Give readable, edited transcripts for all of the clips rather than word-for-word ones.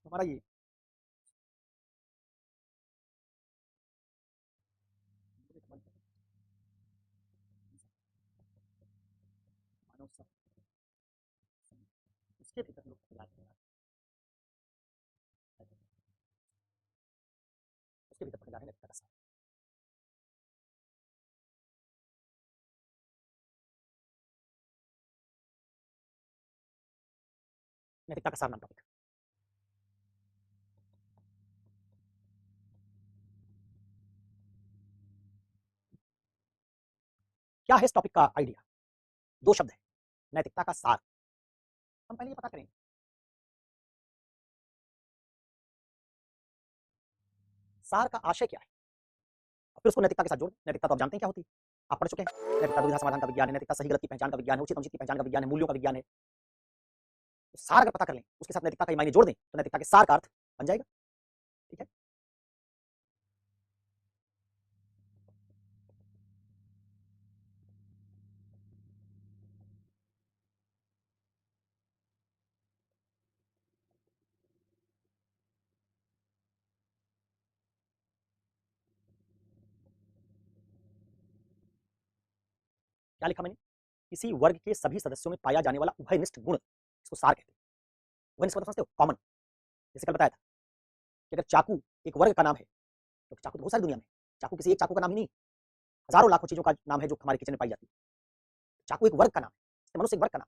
हमारा ये मानव उसके भीतर लोग उसके भीतर पकड़ जाने लगता है। नैतिकता का सार नाम टॉपिक। क्या है इस टॉपिक का आइडिया? दो शब्द है, नैतिकता का सार। हम पहले ये पता करेंगे सार का आशय क्या है, फिर उसको नैतिकता के साथ जोड़। नैतिकता तो आप जानते हैं क्या होती है, आप पढ़ चुके हैं। नैतिकता दुविधा समाधान का विज्ञान है, नैतिकता सही गलत की पहचान का विज्ञान है, उचित अनुचित की पहचान का विज्ञान है, मूल्यों का विज्ञान है। तो सार अगर पता कर लें, उसके साथ नैतिकता का मायने जोड़ दें, तो नैतिकता के सार का अर्थ बन जाएगा। ठीक है, क्या लिखा मैंने? किसी वर्ग के सभी सदस्यों में पाया जाने वाला उभयनिष्ठ गुण, इसको सार कहते हैं। उभयनिष्ठ मतलब समझते हो, कॉमन। जैसे कल बताया था कि अगर चाकू एक वर्ग का नाम है, तो चाकू तो बहुत सारी दुनिया में, चाकू किसी एक चाकू का नाम ही नहीं, हजारों लाखों चीजों का नाम है जो हमारे किचन में पाई जाती है। चाकू एक वर्ग का नाम है, मनुष्य एक वर्ग का नाम।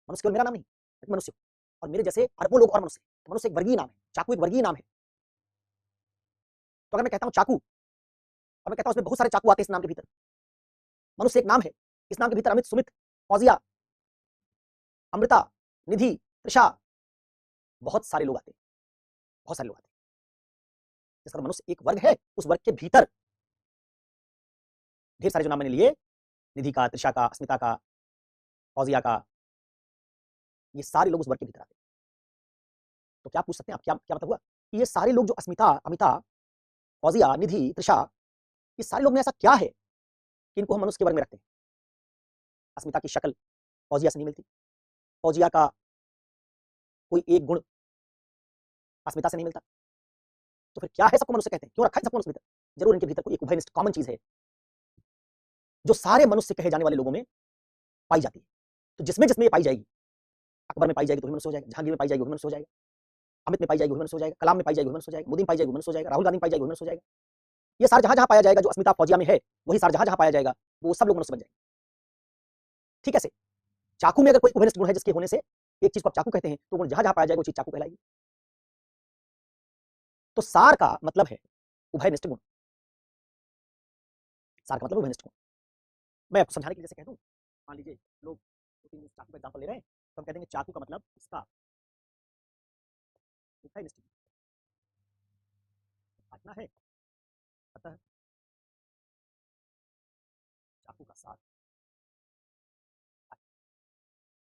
मनुष्य केवल मेरा नाम नहीं, मनुष्य और मेरे जैसे अरबों लोग और मनुष्य, तो मनुष्य एक वर्गीय नाम है, चाकू एक वर्गीय नाम है। तो अगर मैं कहता हूँ चाकू, और मैं कहता हूँ उसमें बहुत सारे चाकू आते हैं इस नाम के भीतर, मनुष्य एक नाम है, इस नाम के भीतर अमित, सुमित, फौजिया, अमृता, निधि, त्रिषा, बहुत सारे लोग आते हैं, बहुत सारे लोग आते हैं। इसका मनुष्य एक वर्ग है, उस वर्ग के भीतर ढेर सारे जो नाम मैंने लिए, निधि का, त्रिषा का, अस्मिता का, फौजिया का, ये सारे लोग उस वर्ग के भीतर आते हैं। तो क्या पूछ सकते हैं आप, क्या क्या मतलब हुआ कि ये सारे लोग जो अस्मिता, अमिता, फौजिया, निधि, त्रिषा, ये सारे लोग में ऐसा क्या है कि इनको हम मनुष्य के वर्ग में रखते हैं? अस्मिता की शक्ल फौजिया से नहीं मिलती, फौजिया का कोई एक गुण अस्मिता से नहीं मिलता, तो फिर क्या है सबको मनुष्य कहते हैं? क्यों रखा है सबको मनुष्य भीतर? जरूर इनके भीतर कोई एक उभयनिष्ठ कॉमन चीज है जो सारे मनुष्य कहे जाने वाले लोगों में पाई जाती है। तो जिसमें जिसमें ये पाई जाएगी, अकबर में पाई जाएगी तो मनुष्य हो जाएगा, जहांगीर में पाई जाएगी मनुष्य हो जाएगा, अमित में पाई जाएगी मनुष्य हो जाएगा, कलाम में पाई जाएगी मनुष्य हो जाएगा, मोदी में पाई जाएगी मनुष्य हो जाएगा, राहुल गांधी में पाई जाएगी मनुष्य हो जाएगा। ये सार जहां जहां पाया जाएगा, जो अस्मिता फौजिया में है, वही सार जहां जहां पाया जाएगा, वो सब लोग मनुष्य बन जाएंगे। ठीक है, चाकू में अगर कोई उभयनिष्ठ गुण है जिसके होने से एक चीज को आप चाकू कहते हैं, तो गुण जहां जहां पाया जाएगा वो चीज चाकू कहलाएगी। तो सार का मतलब है उभयनिष्ठ गुण, सार का मतलब उभयनिष्ठ गुण। मैं आपको समझाने के लिए जैसे कह दूं, मान लीजिए लोग चाकू का एग्जांपल ले रहे हैं, तो हम कह देंगे चाकू का मतलब इसका उभयनिष्ठ गुण काटना है, अतः चाकू का सार,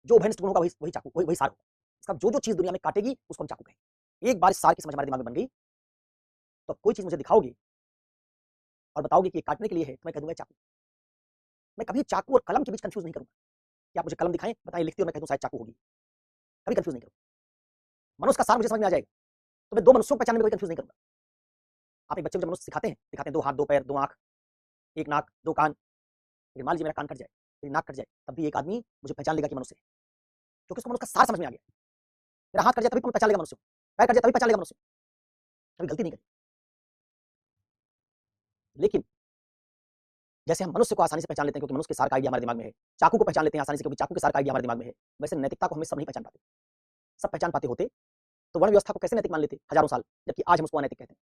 जो उभयनिष्ठ गुण होगा वही वही चाकू, वही वही सार होगा। इसका जो जो चीज दुनिया में काटेगी उसको हम चाकू कहेंगे। एक बार इस सार की समझ हमारे दिमाग में बन गई, तो कोई चीज मुझे दिखाओगे और बताओगे कि ये काटने के लिए है, तो मैं कह दूंगा चाकू। मैं कभी चाकू और कलम के बीच कंफ्यूज नहीं करूंगा कि आप मुझे कलम दिखाएं, बताएं, लिखती हो, मैं कह दूं शायद चाकू होगी, कभी कंफ्यूज नहीं करूंगा। मनुष्य का सार मुझे समझ में आ जाएगा, तो मैं दो मनुष्यों को पहचानने में कोई कंफ्यूज नहीं करूंगा। आप एक बच्चे को जब मनुष्य दिखाते हैं दो हाथ, दो पैर, दो आंख, एक नाक, दो कान, लेकिन मान लीजिए मेरा कान कट जाए, मेरी नाक कट जाए, तब भी एक आदमी मुझे पहचान लेगा कि मनुष्य है, क्योंकि उसको मनुष्य का सार समझ में आ गया। मेरा हाथ कट जाए तभी पहचान लेगा मनुष्य, पैर कट जाए तभी पहचान लेगा मनुष्य, कभी गलती नहीं करी। लेकिन जैसे हम मनुष्य को आसानी से पहचान लेते हैं क्योंकि मनुष्य के सार का आइडिया हमारे दिमाग में है, चाकू को पहचान लेते हैं आसानी से क्योंकि चाकू के सार का आइडिया हमारे दिमाग में है, वैसे नैतिकता को हम सब नहीं पहचान पाते। सब पहचान पाते होते तो वर्ण व्यवस्था को कैसे नैतिक मान लेते हजारों साल, जबकि आज हम उसको अनैतिक कहते हैं।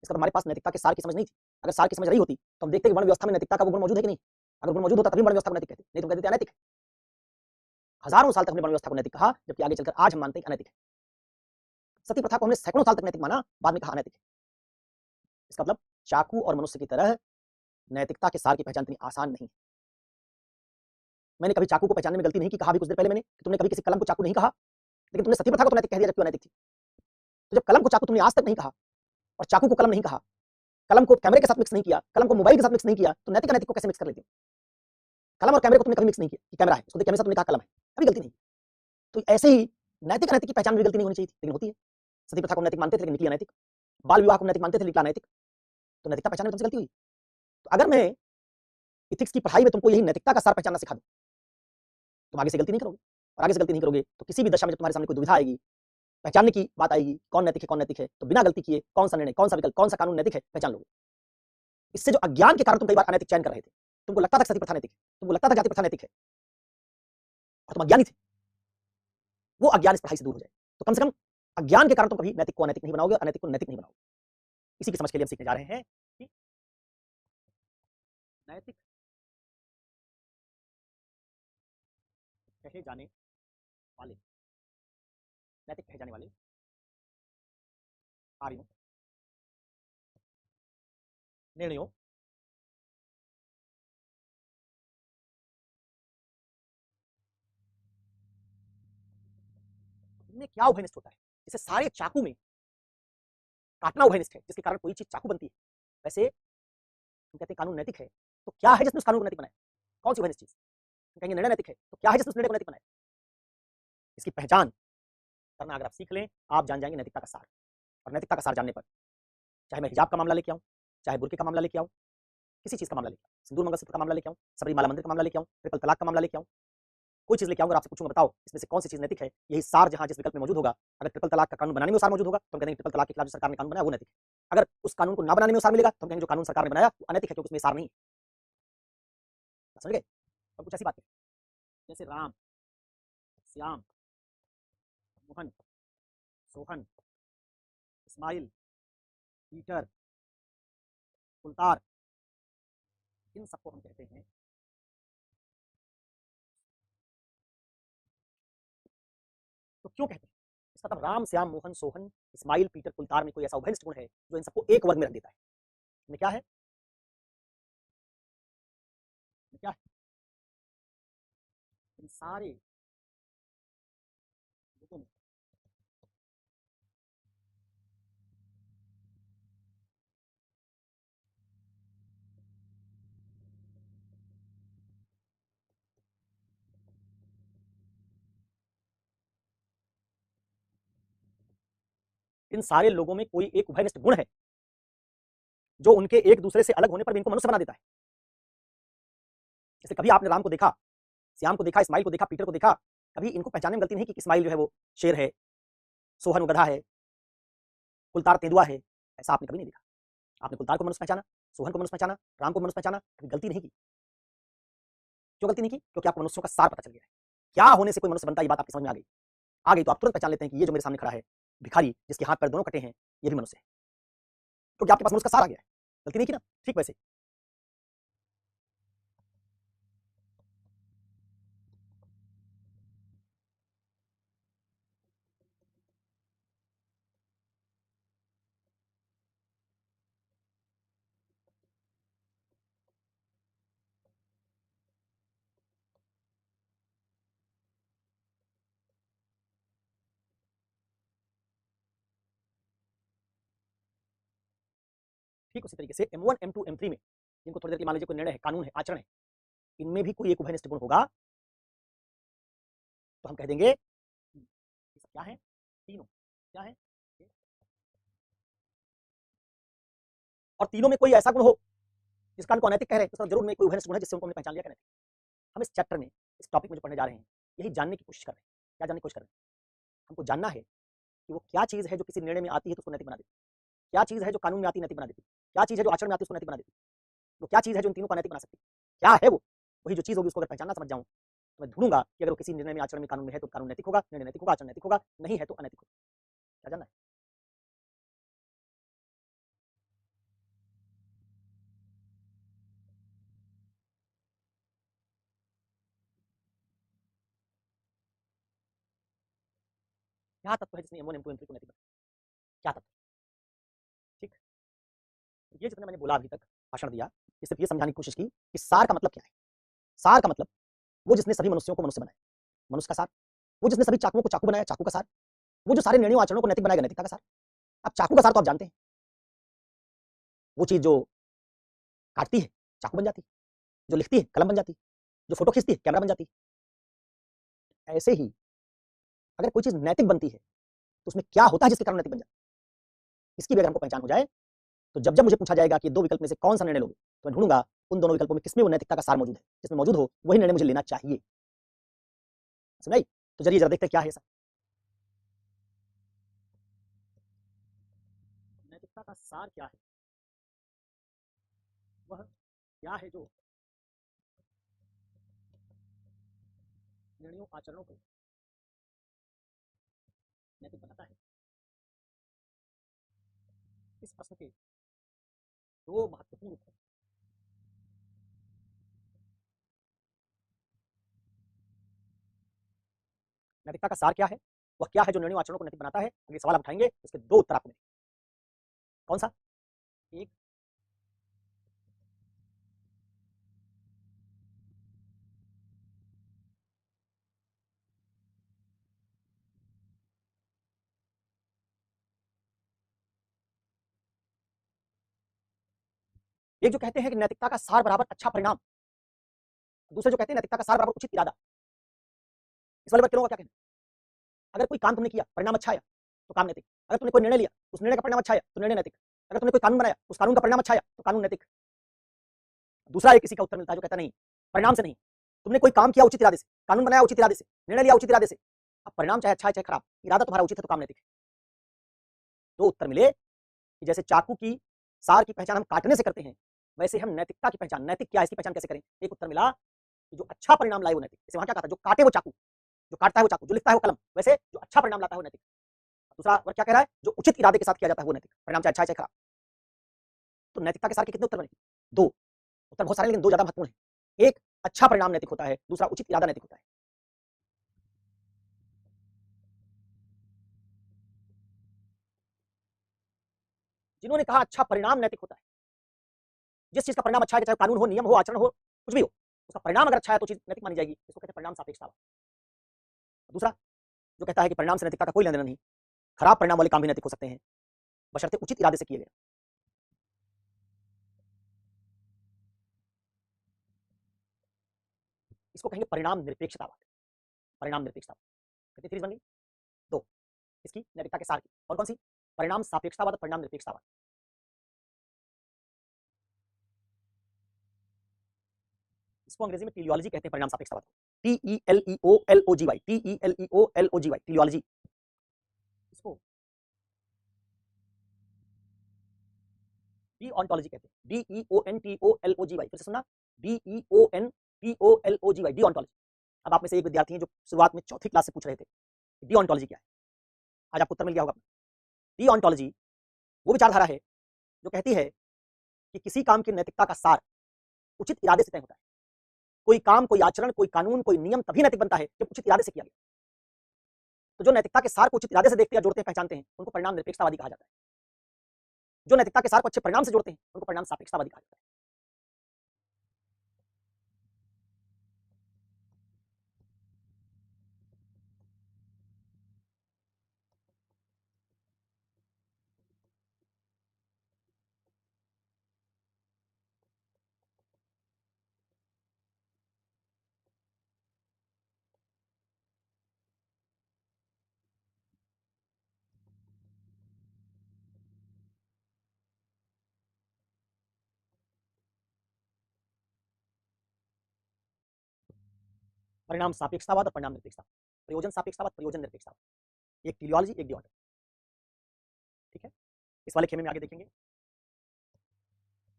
इसका तो हमारे पास नैतिकता के सार की समझ नहीं थी। अगर सार की समझ रही होती तो हम देखते कि वर्ण व्यवस्था में नैतिकता का वो गुण मौजूद है कि नहीं। अगर गुण मौजूद होता तभी वर्ण व्यवस्था को नैतिक कहते, नहीं तो कहते अनैतिक। हजारों साल तक हमने वर्ण व्यवस्था को नैतिक कहा, जबकि आगे चलकर आज हम मानते हैं अनैतिक है। सती प्रथा को हमने सैकड़ों साल तक नैतिक माना, बाद में कहा अनैतिक है। इसका मतलब चाकू और मनुष्य की तरह नैतिकता के सार की पहचान इतनी आसान नहीं। मैंने कभी चाकू को पहचानने में गलती नहीं की, कहा भी कुछ देर पहले मैंने कि तुमने कभी किसी कलम को चाकू नहीं कहा, लेकिन तुमने सती प्रथा को तो नैतिक कह दिया जबकि अनैतिक थी। तो जब कलम को चाकू तुमने आज तक नहीं कहा और चाकू को कलम नहीं कहा, कलम को कैमरे के साथ मिक्स नहीं किया, कलम को मोबाइल के साथ मिक्स नहीं किया, तो नैतिक अनैतिक को कैसे मिक्स कर लेते हो? कलम और कैमरे को तुमने कभी मिक्स नहीं किया कि कैमरा है, उसको देख कैमरे से तुमने कहा कलम है, कभी गलती नहीं। तो ऐसे ही नैतिक अनैतिक की पहचान में गलती नहीं होनी चाहिए थी, लेकिन होती है। सती प्रथा को नैतिक मानते थे लेकिन निकली अनैतिक, बाल विवाह को नैतिक मानते थे निकला अनैतिक, तो नैतिकता पहचानने में तुमसे गलती हुई। तो अगर मैं इथिक्स की पढ़ाई में तुमको यही नैतिकता का सार पहचानना सिखा दूं, तुम आगे से गलती नहीं करोगे, और आगे से गलती नहीं करोगे तो किसी भी दशा में जब तुम्हारे सामने कोई दुविधा आएगी, पहचानने की बात आएगी, कौन नैतिक है कौन नैतिक है, तो बिना गलती किए कौन सा निर्णय, कौन सा विकल्प, कौन सा कानून नैतिक है पहचान लोगे। इससे जो अज्ञान के कारण तुम कई बार अनैतिक चयन कर रहे थे, तुमको लगता था सती प्रथा नैतिक है, तुमको लगता था जाति प्रथा नैतिक है, और तुम अज्ञानी थे, वो अज्ञान इस पढ़ाई से दूर हो जाए। तो कम से कम अज्ञान के कारण तुम कभी नैतिक को अनैतिक नहीं बनाओगे, अनैतिक को नैतिक नहीं बनाओगे। इसी की समझ के लिए हम सीखने जा रहे हैं कि नैतिक कहे जाने वाले, नैतिक कहे जाने वाले कार्यों, निर्णयों में क्या उभयनिष्ठ होता है। जैसे सारे चाकू में काटना उभयनिष्ठ है, जिसके कारण कोई चीज चाकू बनती है, वैसे हम कहते हैं कानून नैतिक है, तो क्या है जिसने उस कानून को नैतिक बनाया, कौन सी उभयनिष्ठ चीज। हम कहेंगे निर्णय नैतिक है, तो क्या है जिसने उस निर्णय को नैतिक बनाया। इसकी पहचान करना अगर आप सीख लें, आप जान जाएंगे नैतिकता का सार। और नैतिकता का सार जानने पर, चाहे मैं हिजाब का मामला लेके आऊं, चाहे बुर्के का मामला लेके आऊं, किसी चीज का मामला लेके आऊं, सिंदूर मंगलसूत्र का मामला लेके आऊं, सबरीमाला मंदिर का मामला लेके आऊं, ट्रिपल तलाक का मामला लेके आऊं, कोई चीज लेके आऊंगा, आपसे पूछूंगा बताओ इसमें से कौन सी चीज नैतिक है, यही सार जहां जिस विकल्प में मौजूद होगा, अगर ट्रिपल तलाक का कानून बनाने में सार मौजूद होगा तो हम कहेंगे ट्रिपल तलाक के खिलाफ जो सरकार ने कानून बनाया वो नैतिक है। अगर उस कानून को ना बनाने में सार मिलेगा तो हम कहेंगे जो कानून सरकार ने बनाया वो अनैतिक है, क्योंकि उसमें सार नहीं है। समझ गए। अब कुछ ऐसी बात है जैसे राम, श्याम, मोहन, सोहन, इस्माइल, पीटर, कुलतार, इन सबको हम कहते हैं तो क्यों कहते हैं, इसका मतलब राम, श्याम, मोहन, सोहन, इस्माइल, पीटर, कुलतार में कोई ऐसा उभयनिष्ठ गुण है जो इन सबको एक वर्ग में रख देता है। इनमें क्या है, इनमें क्या है, इन सारे लोगों में इन सारे लोगों में कोई एक उभयनिष्ठ गुण है जो उनके एक दूसरे से अलग होने पर भी इनको मनुष्य बना देता है। जैसे कभी आपने राम को देखा, श्याम को देखा, इस्माइल को देखा, पीटर को देखा, कभी इनको पहचानने में गलती नहीं कि इस्माइल जो है वो शेर है, सोहन वो गधा है, कुलतार तेंदुआ है, ऐसा आपने कभी नहीं देखा। आपने कुलतार को मनुष्य पहचाना, सोहन को मनुष्य पहचाना, राम को मनुष्य पहचाना, कभी गलती नहीं की। क्यों गलती नहीं की, क्योंकि आपको मनुष्यों का सार पता चल गया है। क्या होने से कोई मनुष्य बनता है, ये बात आपकी समझ में आ गई तो आप तुरंत पहचान लेते हैं कि ये जो मेरे सामने खड़ा है भिखारी, जिसके हाथ पैर दोनों कटे हैं, ये भी मनुष्य है, क्योंकि आपके पास मनुष्य का सार आ गया है। गलती नहीं की ना। ठीक वैसे ठीक उसी तरीके से M1 M2 M3 में जिनको थोड़ी देर के मान लीजिए कोई निर्णय है, कानून है, आचरण है, इनमें भी कोई एक उभयनिष्ठ गुण होगा तो हम कह देंगे ये सब क्या है, तीनों क्या है, और तीनों में कोई ऐसा गुण हो जिसका इनको अनैतिक कह रहे हैं, तो जरूर में कोई उभयनिष्ठ गुण है जिससे उनको हमने पहचान लिया कि नैतिक। हम इस चैप्टर में, इस टॉपिक में जो पढ़ने जा रहे हैं, यही जानने की कोशिश कर रहे हैं। क्या जानने की कोशिश कर रहे हैं, हमको जानना है कि वो क्या चीज है जो किसी निर्णय में आती है तो उसको नैतिक बना देती है, क्या चीज है जो कानून में आती है नैतिक बना देती है, क्या चीज है जो आचरण में आती है उसको नैतिक बना देती है, वो क्या चीज है जो इन तीनों को अनैतिक बना सकती है, क्या है वो। वही जो चीज होगी उसको अगर पहचानना समझ जाऊं तो मैं ढूंढूंगा कि अगर वो किसी निर्णय में, आचरण में, कानून में है तो कानून नैतिक होगा, निर्णय नैतिक होगा, आचरण नैतिक होगा, नहीं है तो अनैतिक होगा। क्या जानना है। क्या तत्व है जिसने M1 M2 M3 को नैतिक बनाया, क्या तत्व। ठीक, ये जितना मैंने बोला अभी तक, भाषण दिया, ये सिर्फ ये समझाने की कोशिश की कि सार का मतलब क्या है। सार का मतलब वो जिसने सभी मनुष्यों को मनुष्य बनाया, मनुष्य का सार। वो जिसने सभी चाकुओं को चाकू बनाया, चाकू का सार। वो जो सारे निर्णयों आचरणों को नैतिक बनाएगा, नैतिकता का सार। अब चाकू का सार तो आप जानते हैं, वो चीज जो काटती है चाकू बन जाती है, जो लिखती है कलम बन जाती है, जो फोटो खींचती है कैमरा बन जाती है। ऐसे ही अगर कोई चीज नैतिक बनती है तो उसमें क्या होता है जिसके कारण नैतिक बन जाए, इसकी भी अगर हमको पहचान हो जाए, तो जब जब मुझे पूछा जाएगा कि दो विकल्प में से कौन सा निर्णय लोगे, तो मैं ढूंढूंगा उन दोनों विकल्पों में किसमें वो नैतिकता का सार मौजूद है, जिसमें मौजूद हो वही निर्णय मुझे लेना चाहिए। समझ? तो जरिए जरा देखते हैं क्या है ऐसा। नैतिकता का सार क्या है? वह क्या है जो निर्णयों आचरणों को नैतिक बनाता है? इस प्रश्न के दो महत्वपूर्ण उत्तर। नैतिकता का सार क्या है, वह क्या है जो निर्णयों आचरणों को नैतिक बनाता है, अगले सवाल आप उठाएंगे, उसके दो उत्तर आपको मिलेंगे। कौन सा? एक, एक जो कहते हैं कि नैतिकता का सार बराबर अच्छा परिणाम, दूसरे जो कहते हैं नैतिकता का सार बराबर उचित इरादा। इस वाले बात क्या कहना है? अगर कोई काम तुमने किया, परिणाम अच्छा आया तो काम नैतिक। अगर तुमने कोई निर्णय लिया, उस निर्णय का परिणाम अच्छा आया तो निर्णय नैतिक। अगर तुमने कोई कानून बनाया, उस कानून का परिणाम अच्छा आया तो कानून नैतिक। दूसरा एक किसी का उत्तर मिलता है जो कहता नहीं, परिणाम से नहीं, तुमने कोई काम किया उचित इरादे से, कानून बनाया उचित इरादे से, निर्णय लिया उचित इरादे से, अब परिणाम चाहे अच्छा है चाहे खराब, इरादा तुम्हारा उचित है तो काम नैतिक है। दो उत्तर मिले कि जैसे चाकू की सार की पहचान हम काटने से करते हैं, वैसे हम नैतिकता की पहचान, नैतिक क्या है इसकी पहचान कैसे करें। एक उत्तर मिला कि जो अच्छा परिणाम लाए वो नैतिक। जैसे वहां क्या कहा था, जो काटे वो चाकू, जो काटता है वो चाकू, जो लिखता है वो कलम, वैसे जो अच्छा परिणाम लाता है वो नैतिक। दूसरा वर्ग क्या कह रहा है, जो उचित इरादे के साथ किया जाता है वो नैतिक, परिणाम चाहे अच्छा है चाहे खराब। तो नैतिकता के सार के कितने उत्तर बने? दो। उत्तर बहुत सारे लेकिन दो ज्यादा महत्वपूर्ण है। एक, अच्छा परिणाम नैतिक होता है, दूसरा उचित इरादा नैतिक होता है। जिन्होंने कहा अच्छा परिणाम नैतिक होता है, जिस चीज का परिणाम अच्छा है, चाहे कानून हो, नियम हो, आचरण हो, कुछ भी हो, उसका परिणाम अगर अच्छा है तो चीज नैतिक मानी जाएगी। इसको कहते हैं परिणाम सापेक्षता। दूसरा जो कहता है कि परिणाम से नैतिकता का कोई लेना देना नहीं, खराब परिणाम वाले काम भी नैतिक हो सकते हैं बशर्ते उचित इरादे से किए गए। इसको कहेंगे परिणाम निरपेक्षतावाद। परिणाम निरपेक्षतावाद कितनी सीरीज बन गई? दो। इसकी नैतिकता के सार की। और कौन सी? परिणाम सापेक्षतावाद और परिणाम निरपेक्षतावाद। इसको अंग्रेजी में टीलियोलॉजी कहते हैं, परिणाम सापेक्षतावाद। TELEOLOGY, TELEOLOGY, टीलियोलॉजी। इसको डीओंटोलॉजी कहते हैं, DEONTOLOGY। फिर से सुनना, DEONTOLOGY, डीओंटोलॉजी। अब आप में से एक विद्यार्थी हैं जो शुरुआत में चौथी क्लास से पूछ रहे थे डीओंटोलॉजी क्या है, आज आपको उत्तर मिल गया होगा। डीओंटोलॉजी वो विचारधारा है जो कहती है कि किसी काम की नैतिकता का सार उचित इरादे से तय होता है। कोई काम, कोई आचरण, कोई कानून, कोई नियम तभी नैतिक बनता है जब उचित इरादे से किया गया। तो जो नैतिकता के सार को उचित इरादे से देखते हैं, जोड़ते हैं, पहचानते हैं, उनको परिणाम निरपेक्षतावादी कहा जाता है। जो नैतिकता के सार को अच्छे परिणाम से जोड़ते हैं, उनको परिणाम सापेक्षतावादी कहा जाता है। परिणाम सापेक्षतावाद और परिणाम निरपेक्षतावाद, प्रयोजन सापेक्षतावाद, प्रयोजन निरपेक्षतावाद। एक टीलियोलॉजी, एक डिओंटोलॉजी। ठीक है, इस वाले खेमे में आगे देखेंगे।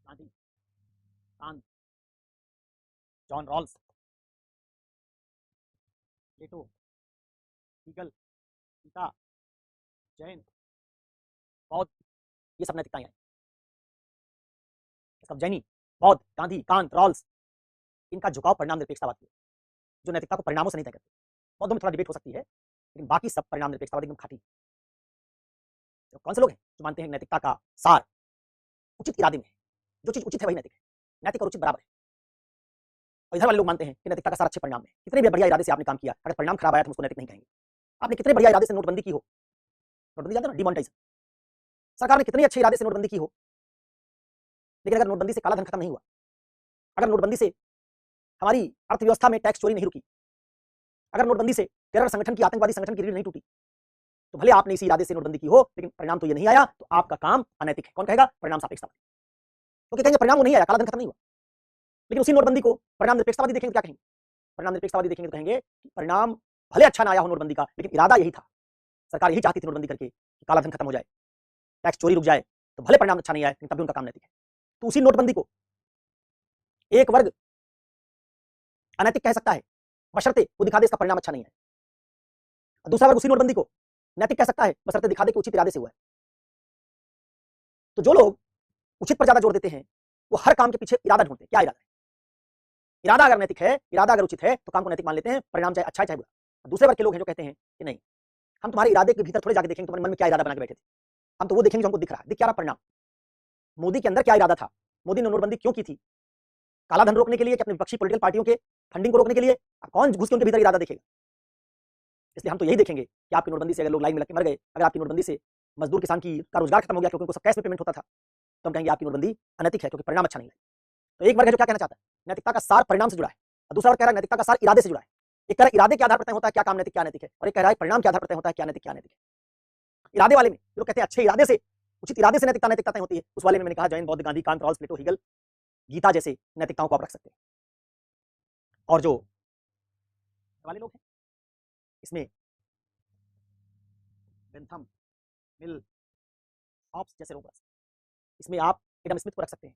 गांधी, कांत, जॉन रॉल्स, प्लेटो, हीगल, गीता, जैन, बौद्ध, ये सब नैतिकताएं हैं। सब जैनी, बौद्ध, गांधी, कांत, रॉल्स, इनका झुकाव परिणाम निरपेक्षतावाद की, जो नैतिकता को परिणामों से नहीं तय करते। बौद्धों में थोड़ा डिबेट हो सकती है, लेकिन बाकी सब परिणाम निरपेक्षतावाद एकदम खाटी। तो कौन से लोग हैं जो मानते हैं नैतिकता का सार उचित इरादे में है, जो चीज उचित है वही नैतिक है, नैतिक और उचित बराबर है। और इधर वाले लोग मानते हैं कि नैतिकता का सार अच्छे परिणाम में, कितने भी बढ़िया इरादे से आपने काम किया, अगर परिणाम खराब आया तो उसको नैतिक नहीं कहेंगे। आपने कितने बढ़िया इरादे से नोटबंदी की हो, नोटबंदी जानते हो ना, डिमोनेटाइजेशन, सरकार ने कितने अच्छे इरादे से नोटबंदी की हो, लेकिन अगर नोटबंदी से काला धन खत्म नहीं हुआ, अगर नोटबंदी से हमारी अर्थव्यवस्था में टैक्स चोरी नहीं रुकी, अगर नोटबंदी से टेरर संगठन की, आतंकवादी संगठन की रीढ़ नहीं टूटी, तो भले आपने इसी इरादे से नोटबंदी की हो, लेकिन परिणाम तो ये नहीं आया, तो आपका काम अनैतिक है। कौन कहेगा? परिणाम सापेक्षतावादी। क्योंकि कहेंगे परिणाम वो नहीं आया, काला धन खत्म नहीं हुआ। लेकिन उसी नोटबंदी को परिणाम निरपेक्षतावादी देखेंगे तो क्या कहेंगे? परिणाम निरपेक्षतावादी देखेंगे तो कहेंगे कि परिणाम भले अच्छा ना आया हो नोटबंदी का, लेकिन इरादा यही था, सरकार यही चाहती थी नोटबंदी करके कि काला धन खत्म हो जाए, टैक्स चोरी रुक जाए, तो भले परिणाम अच्छा नहीं आया, लेकिन तब भी उनका काम नैतिक है। तो उसी नोटबंदी को एक वर्ग अनैतिक कह सकता है, बशर्ते वो दिखा दे इसका परिणाम अच्छा नहीं है। दूसरा वर्ग उसी नोटबंदी को नैतिक कह सकता है, बशर्ते दिखा दे कि उचित इरादे से हुआ है। तो जो लोग उचित पर ज्यादा जोर देते हैं, वो हर काम के पीछे इरादा ढूंढते हैं, क्या इरादा है। इरादा अगर नैतिक है, इरादा अगर उचित है, तो काम को नैतिक मान लेते हैं, परिणाम चाहे अच्छा है चाहे बुरा। दूसरे वर्ग के लोग हैं जो कहते हैं कि नहीं, हम तुम्हारे इरादे के भीतर थोड़े जाके देखेंगे तुम्हारे मन में क्या इरादा बना के बैठे थे, हम तो वो देखेंगे जो हमको दिख रहा है, दिख क्या रहा परिणाम। मोदी के अंदर क्या इरादा था, मोदी ने नोटबंदी क्यों की थी, काला धन रोकने के लिए कि अपने विपक्षी पॉलिटिकल पार्टियों के फंडिंग को रोकने के लिए? कौन घुस के उनके भीतर इरादा देखेगा? इसलिए हम तो यही देखेंगे कि आपकी नोटबंदी से अगर लोग लाइन में लग के मर गए, अगर आपकी नोटबंदी से मजदूर किसान का रोजगार खत्म हो गया क्योंकि उनको सब कैश में पेमेंट होता था, तो हम कहेंगे आपकी नोटबंदी अनैतिक है क्योंकि परिणाम अच्छा नहीं है। तो एक वर्ग है जो क्या कहना चाहता है, नैतिकता का सार परिणाम से जुड़ा है, और दूसरा वर्ग कह रहा है नैतिकता का सार इरादे से जुड़ा है। एक कह रहा है इरादे के आधार पर तय होता है क्या काम नैतिक क्या नैतिक है, और एक कह रहा है परिणाम के आधार पर तय होता है क्या नैतिक क्या नैतिक है। इरादे वाले में लोग कहते हैं अच्छे इरादे से, उचित इरादे से नैतिकता नैतिकता तय होती है, उस वाले में मैंने कहा जैन, बौद्ध, गांधी, कांत, रॉल्स, प्लेटो, हीगल, गीता जैसे नैतिकताओं को आप रख सकते हैं। और जो वाले लोग हैं इसमें बेंथम, मिल, हॉब्स जैसे लोग, इसमें आप एडम स्मिथ को रख सकते हैं,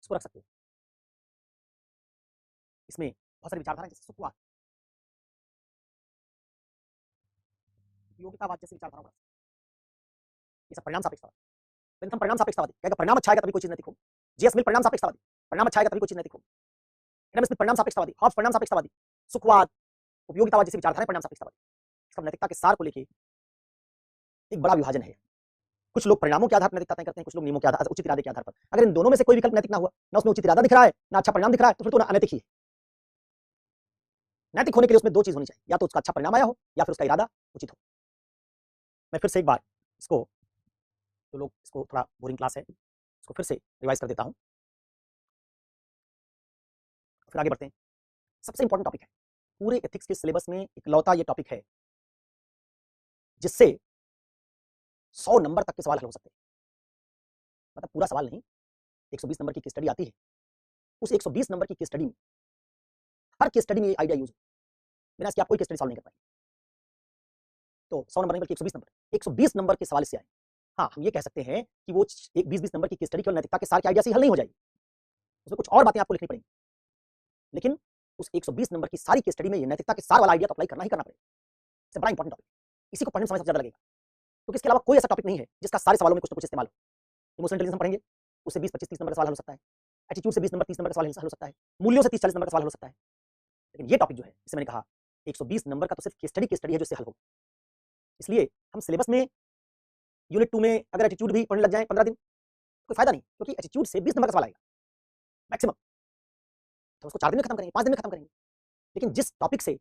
इसको रख सकते हैं। इसमें बहुत सारी विचारधारा जैसे सुखवाद, उपयोगितावाद जैसी विचारधारा, ये सब परिणाम सापेक्षतावाद। बेंथम परिणाम सापेक्षतावादी, कहेगा परिणाम अच्छा आएगा तभी कोई चीज नैतिक होगी। जेएस मिल परिणाम सापेक्षतावादी, परिणाम अच्छा आएगा तभी कोई चीज नैतिक होगी। एडम स्मिथ परिणाम सापेक्षतावादी, हॉब्स परिणाम सापेक्षतावादी, सुखवाद, उपयोगितावाद जैसी विचारधारा परिणाम सापेक्षतावादी। इसका नैतिकता के सार को लेके एक बड़ा विभाजन है। कुछ लोग परिणामों के आधार पर नैतिकता तय करते हैं, कुछ लोग नियमों के आधार, उचित इरादे के आधार पर। अगर इन दोनों में से कोई विकल्प नैतिक ना हुआ, ना उसमें उचित इरादा दिख रहा है, ना अच्छा परिणाम दिख रहा है, तो फिर तो अनैतिक ही है। नैतिक होने के लिए उसमें दो चीज होनी चाहिए, या तो उसका अच्छा परिणाम आया हो या फिर उसका इरादा उचित हो। मैं फिर से एक बार इसको, जो लोग इसको थोड़ा बोरिंग क्लास है, इसको फिर से रिवाइज कर देता हूं, फिर आगे बढ़ते हैं। सबसे इंपॉर्टेंट टॉपिक है पूरे एथिक्स के सिलेबस में, इकलौता ये टॉपिक है जिससे 100 नंबर तक के सवाल हल हो सकते हैं। मतलब पूरा सवाल नहीं, 120 नंबर की केस स्टडी आती है, उस 120 नंबर की केस स्टडी में, हर केस स्टडी में ये आइडिया यूज है, बिना इसके आप कोई केस स्टडी सॉल्व नहीं कर पाएंगे। तो 100 नंबर नहीं बल्कि 120 नंबर, 120 नंबर के सवाल इससे आए। हाँ, हम ये कह सकते हैं कि वो एक 20-20 नंबर की केस स्टडी केवल नैतिकता के सार के आइडिया से हल नहीं हो जाएगी, उसमें कुछ और बातें आपको लिखनी पड़ेंगी, लेकिन उस 120 नंबर की सारी केस स्टडी में ये नैतिकता के सार वाला आइडिया तो अप्लाई करना ही करना पड़ेगा। इससे बड़ा इंपॉर्टेंट टॉपिक, इसी को पढ़ने में समय सबसे ज्यादा लगेगा, क्योंकि इसके अलावा कोई ऐसा टॉपिक नहीं है जिसका सारे सवालों में कुछ ना कुछ इस्तेमाल हो। इमोशनल इंटेलिजेंस हम पढ़ेंगे, उससे 20-25-30 नंबर का सवाल हल हो सकता है। एटीट्यूड से 20 नंबर 30 नंबर का सवाल हल हो सकता है। मूल्यों से 30-40 नंबर का सवाल हल हो सकता है। लेकिन ये टॉपिक जो है, जिसे मैंने कहा 120 नंबर का, तो सिर्फ केस स्टडी है जो इससे हल होगा। इसलिए हम सिलेबस में यूनिट 2 में अगर एटीट्यूड भी पढ़ने लग जाए 15 दिन, कोई फायदा नहीं, क्योंकि एटीट्यूड से 20 नंबर का सवाल आएगा मैक्सिमम, तो उसको 4 दिन में खत्म करेंगे, 5 दिन में खत्म करेंगे। लेकिन जिस टॉपिक से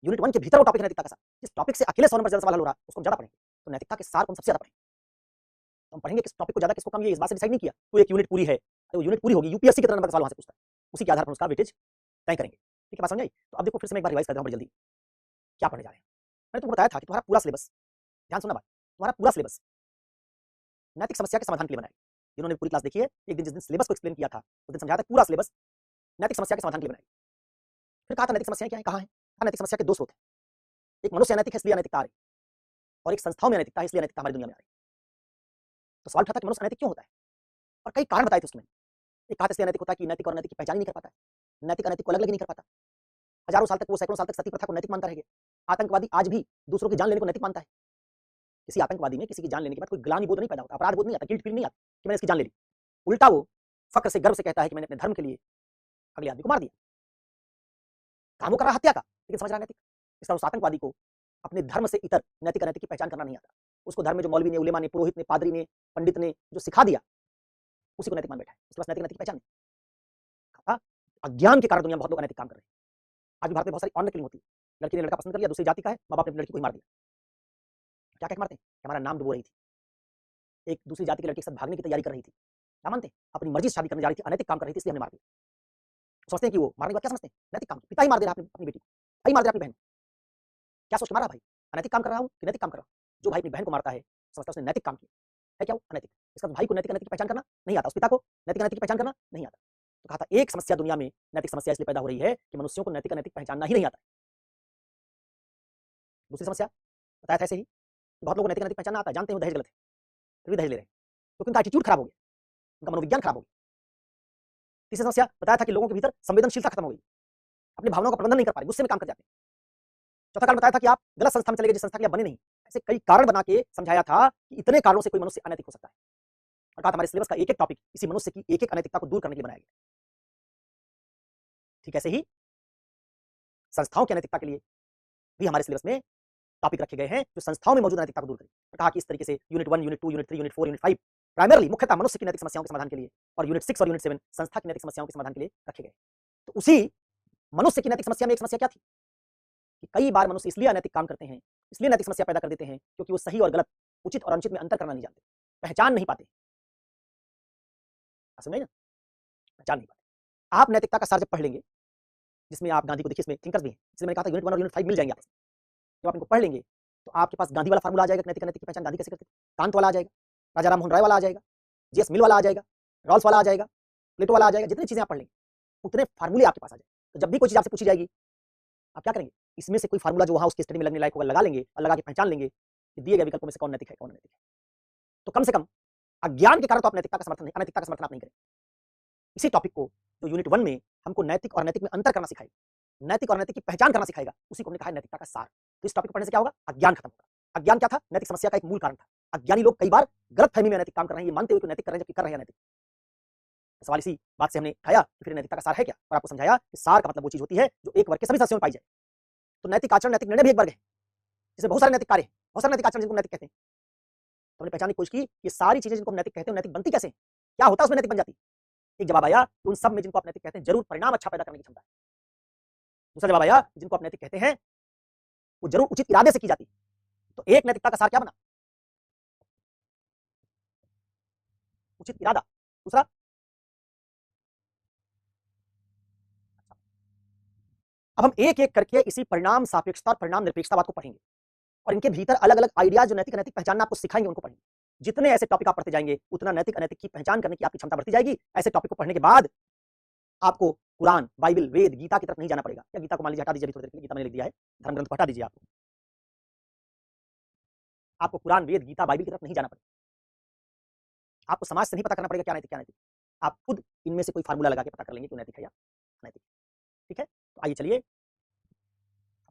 यूनिट 1 के भीतर वो टॉपिक है नैतिकता का सार, जिस टॉपिक से अकेले 100 नंबर ज्यादा सवाल हल हो रहा है, उसको हम ज्यादा पढ़ेंगे। तो नैतिकता के सार को हम सबसे ज्यादा पढ़ेंगे। तो हम पढ़ेंगे किस टॉपिक को ज्यादा किसको कम, ये इस बात से डिसाइड नहीं किया। तो एक यूनिट पूरी है, तो वो यूनिट पूरी होगी, यूपीएससी कितना नंबर का सवाल वहां से पूछता है, उसी के आधार पर उसका वेटेज तय करेंगे। ठीक है, बात समझ आई? तो अब देखो फिर से मैं एक बार रिवाइज कर रहा हूं बड़ी जल्दी, क्या पढ़ने जा रहे हैं। मैंने तुमको बताया था कि तुम्हारा पूरा सिलेबस, ध्यान सुनना बात, तुम्हारा पूरा सिलेबस नैतिक समस्या के समाधान के लिए बनाया। जिन्होंने पूरी क्लास देखी है, एक दिन जिस दिन सिलेबस को एक्सप्लेन किया था, उस दिन समझाया था पूरा सिलेबस नैतिक समस्या के समाधान के लिए बनाया। फिर कहा था नैतिक समस्याएं क्या है, कहाँ है? नैतिक समस्या के दो स्रोत हैं, एक मनुष्य अनैतिक है इसलिए अनैतिकता आ रही, और एक संस्थाओं में अनैतिकता है इसलिए अनैतिकता हमारी दुनिया में आ रही। तो सवाल उठा था कि मनुष्य अनैतिक क्यों होता है, और कई कारण बताए थे उसमें। एक कहा इसलिए अनैतिक होता है कि नैतिक और अनैतिक की पहचान नहीं कर पाता है, नैतिक अनैतिक को अलग अलग नहीं कर पाता। हजारों साल तक, वो सैकड़ों साल तक सती प्रथा को नैतिक मानता रह गया। आतंकवादी आज भी दूसरों की जान लेने को नैतिक मानता है। किसी आतंकवादी में किसी की जान लेने के बाद कोई ग्लानि बोध नहीं पैदा होता, अपराध बोध नहीं आता, गिल्ट फील नहीं आता कि मैंने इसकी जान ले ली। उल्टा वो फक्र से, गर्व से कहता है कि मैंने अपने धर्म के लिए अगले आदमी को मार दिया। काम वो कर रहा हत्या का, लेकिन समझ रहा नैतिक। इसका उस आतंकवादी को अपने धर्म से इतर नैतिक अनैतिक की पहचान करना नहीं आता। उसको धर्म में जो मौलवी ने, उलेमा ने, पुरोहित ने, पादरी ने, पंडित ने जो सिखा दिया, उसी को नैतिक मान बैठा है। उसके पास नैतिक अनैतिक की पहचान नहीं। अज्ञान के कारण दुनिया में बहुत लोग अनैतिक काम कर रहे हैं। आज भी भारत में बहुत सारी ऑनर किलिंग होती है। लड़की ने लड़का पसंद कर लिया, दूसरी जाति का है, माँ बाप ने लड़की को ही मार दिया। क्या कह मारते हैं? हमारा नाम डुबो रही थी, एक दूसरी जाति की लड़की के साथ भागने की तैयारी कर रही थी। क्या मानते हैं? अपनी मर्जी से शादी करने जा रही थी, अनैतिक काम कर रही थी, इसलिए हमने मार दिया। समझते हैं कि वो मारने के बाद क्या समझते हैं? नैतिक काम। पिता ही मार दे रहा है अपनी बेटी को। भाई मार दे अपनी बहन, क्या सोच के मारा भाई? अनैतिक काम कर रहा हूँ कि नैतिक काम कर रहा हूँ? जो भाई अपनी बहन को मारता है समझता है उसने नैतिक काम किया है, क्या वो अनैतिक? इसका भाई को नैतिक अनैतिक की पहचान करना नहीं आता, उस पिता को नैतिक अनैतिक की पहचान करना नहीं आता। तो कहा था एक समस्या दुनिया में नैतिक समस्या इसलिए पैदा हो रही है कि मनुष्यों को नैतिक अनैतिक पहचानना ही नहीं आता। दूसरी समस्या बताया था ऐसे ही, बहुत लोगों को नैतिक अनैतिक पहचानना आता है, जानते हैं दहेज गलत है, फिर भी दहेज ले रहे हैं क्योंकि उनका एटीट्यूड खराब हो गया, उनका मनोविज्ञान खराब हो गया। तीसरी समस्या बताया था कि लोगों के भीतर संवेदनशीलता खत्म हो गई, अपनी भावनाओं का प्रबंधन नहीं कर पा रहे, गुस्से में काम कर जाते हैं। चौथा कारण बताया था कि आप गलत संस्था में चले गए, जिस संस्था के लिए बने नहीं। ऐसे कई कारण बना के समझाया था कि इतने कारणों से कोई मनुष्य अनैतिक हो सकता है, और कहा हमारे सिलेबस का एक एक टॉपिक इसी मनुष्य की एक एक अनैतिकता को दूर करने के लिए बनाया गया। ठीक ऐसे ही संस्थाओं की अनैतिकता के लिए भी हमारे सिलेबस में टॉपिक रखे गए हैं जो संस्थाओं में मौजूद अनैतिकता को दूर करें। कहा कि इस तरीके से unit 1, unit 2, unit 3, unit 4, unit 5 primarily मुख्यतः मनुष्य की नैतिक समस्याओं के समाधान के लिए, और यूनिट 6 और यूनिट 7 संस्था की नैतिक समस्याओं के समाधान के लिए रखे गए। तो उसी मनुष्य की नैतिक समस्या में एक समस्या क्या थी कि कई बार मनुष्य इसलिए अनैतिक काम करते हैं, इसलिए नैतिक समस्या पैदा कर देते हैं क्योंकि वो सही और गलत, उचित और अनुचित में अंतर करना नहीं जानते, पहचान नहीं पाते। समझ ना, पहचान नहीं पाते। आप नैतिकता का सार जब पढ़ लेंगे, जिसमें आप गांधी को देखिए, इसमें थिंकर्स भी हैं, इसलिए मैंने कहा था यूनिट 1 और यूनिट 5 मिल जाएंगे आपस में। जब आप इनको पढ़ लेंगे तो आपके पास गांधी वाला फार्मूला आ जाएगा, नैतिक अनैतिक की पहचान गांधी कैसे करते थे, कांत वाला आ जाएगा, राजा राम मोहन राय वाला आ जाएगा, जीएस मिल वाला आ जाएगा, रॉल्स वाला आ जाएगा, प्लेटो वाला आ जाएगा। जितनी चीजें आप पढ़ लेंगे उतने फार्मूले आपके पास आ जाएंगे। तो जब भी कोई चीज आपसे पूछी जाएगी, आप क्या करेंगे, इसमें से कोई फार्मूला जो वहां उसके स्टडी में लगने लायक होगा लगा लेंगे, और लगा के पहचान लेंगे कि दिए गए विकल्पों में से कौन नैतिक है, कौन अनैतिक है। तो कम से कम अज्ञान के कारण तो आप नैतिकता का समर्थन नहीं, अनैतिकता का समर्थन आप नहीं करें। इसी टॉपिक को जो यूनिट 1 में हमको नैतिक और अनैतिक में अंतर करना सिखाएगा, नैतिक और अनैतिक की पहचान करना सिखाएगा, उसी को हमने कहा है नैतिकता का सार। तो इस टॉपिक को पढ़ने से क्या होगा, अज्ञान खत्म होगा। अज्ञान क्या था, नैतिक समस्या का एक मूल कारण था। अज्ञानी लोग कई बार गलत फहमी में अनैतिक काम कर रहे हैं, ये मानते हुए कि नैतिक कर रहे हैं जबकि कर रहे हैं अनैतिक। सवाल इसी बात से हमने खाया कि फिर नैतिकता का सार है क्या, और आपको समझाया कि सार का मतलब वो चीज होती है जो एक वर्ग के सभी सदस्यों में पाई जाए। तो नैतिक आचरण, नैतिक निर्णय भी एक वर्ग है, जिसमें बहुत सारे नैतिक कार्य, बहुत सारे नैतिक आचरण जिनको नैतिक कहते हैं। तो हमने पहचानने की कोशिश की ये सारी चीजें जिनको हम नैतिक कहते हैं, नैतिक बनती कैसे, क्या होता है उसमें नैतिक बन जाती। एक जवाब आया कि उन सब में जिनको आप नैतिक कहते हैं जरूर परिणाम अच्छा पैदा करने की क्षमता है। दूसरा जवाब आया जिनको आप नैतिक कहते हैं वो जरूर उचित इरादे से की जाती। तो एक नैतिकता का सार क्या बना, उचित इरादा। दूसरा अब हम एक एक करके इसी परिणाम सापेक्षता और परिणाम निरपेक्षतावाद को पढ़ेंगे, और इनके भीतर अलग अलग आइडिया जो नैतिक अनैतिक पहचानना आपको सिखाएंगे उनको पढ़ेंगे। जितने ऐसे टॉपिक आप पढ़ते जाएंगे उतना नैतिक अनैतिक की पहचान करने की आपकी क्षमता बढ़ती जाएगी। ऐसे टॉपिक को पढ़ने के बाद आपको कुरान, बाइबल, वेद, गीता की तरफ नहीं जाना पड़ेगा। या गीता को मान लीजिए हटा दीजिए थोड़ी देर के लिए, गीता मैंने लिख दिया है, धर्म ग्रंथ को हटा दीजिए। आपको कुरान, वेद, गीता, बाइबल की तरफ नहीं जाना पड़ेगा। आपको समाज से नहीं पता करना पड़ेगा क्या नैतिक क्या नैतिक, आप खुद इनमें से कोई फार्मूला लगा के पता कर लेंगे कि नैतिक है या अनैतिक। ठीक है, तो आइए चलिए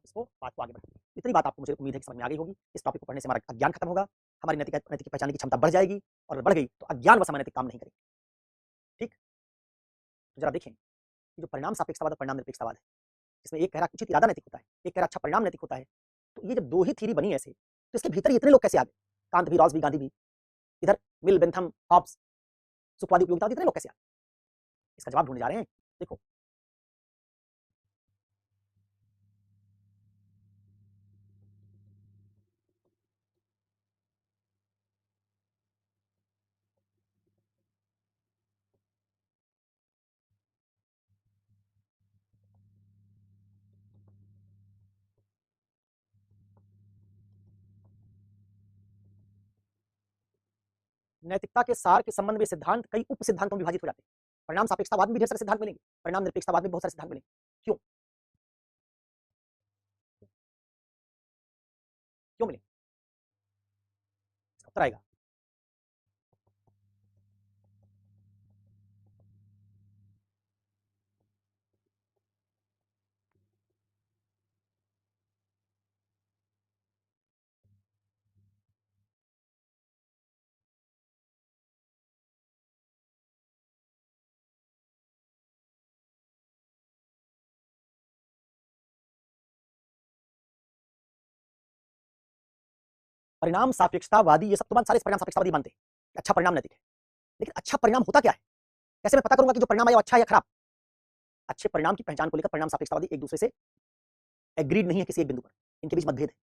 इसको बात को आगे बढ़ाते हैं। इतनी बात आपको मुझे उम्मीद है कि समझ में आ गई होगी। इस टॉपिक को पढ़ने से हमारा अज्ञान खत्म होगा, हमारी नैतिक नैतिक की पहचान की क्षमता बढ़ जाएगी, और अगर बढ़ गई तो अज्ञान व अनैतिक काम नहीं करेगी। ठीक, तो जरा देखें कि जो परिणाम सापेक्षतावाद और परिणाम निरपेक्षतावाद है, इसमें एक कह रहा उचित इरादा नैतिक होता है, एक कह रहा अच्छा परिणाम नैतिक होता है। तो ये जब दो ही थ्योरी बनी ऐसे, तो इसके भीतर इतने लोग कैसे आ गए, कांत भी, रॉल्स भी, गांधी भी, इधर मिल, बेंथम, हॉब्स, सुखवादी उपयोगितावादी, इतने लोग कैसे आ गए? इसका जवाब ढूंढने जा रहे हैं। देखो, नैतिकता के सार के संबंध में सिद्धांत कई उप सिद्धांतों में विभाजित हो जाते हैं। परिणाम सापेक्षतावाद में भी ढेर सारे सिद्धांत मिलेंगे, परिणाम निरपेक्षतावाद में बहुत सारे सिद्धांत मिलेंगे। क्यों क्यों मिलेंगे, इसका उत्तर आएगा। परिणाम सापेक्षतावादी ये सब तो बात सारे परिणाम सापेक्षतावादी मानते हैं कि अच्छा परिणाम नैतिक है, लेकिन अच्छा परिणाम होता क्या है, कैसे मैं पता करूंगा कि जो परिणाम आया वो अच्छा है या खराब? अच्छे परिणाम की पहचान को लेकर परिणाम सापेक्षतावादी एक दूसरे से एग्रीड नहीं है किसी एक बिंदु पर, इनके बीच मतभेद है।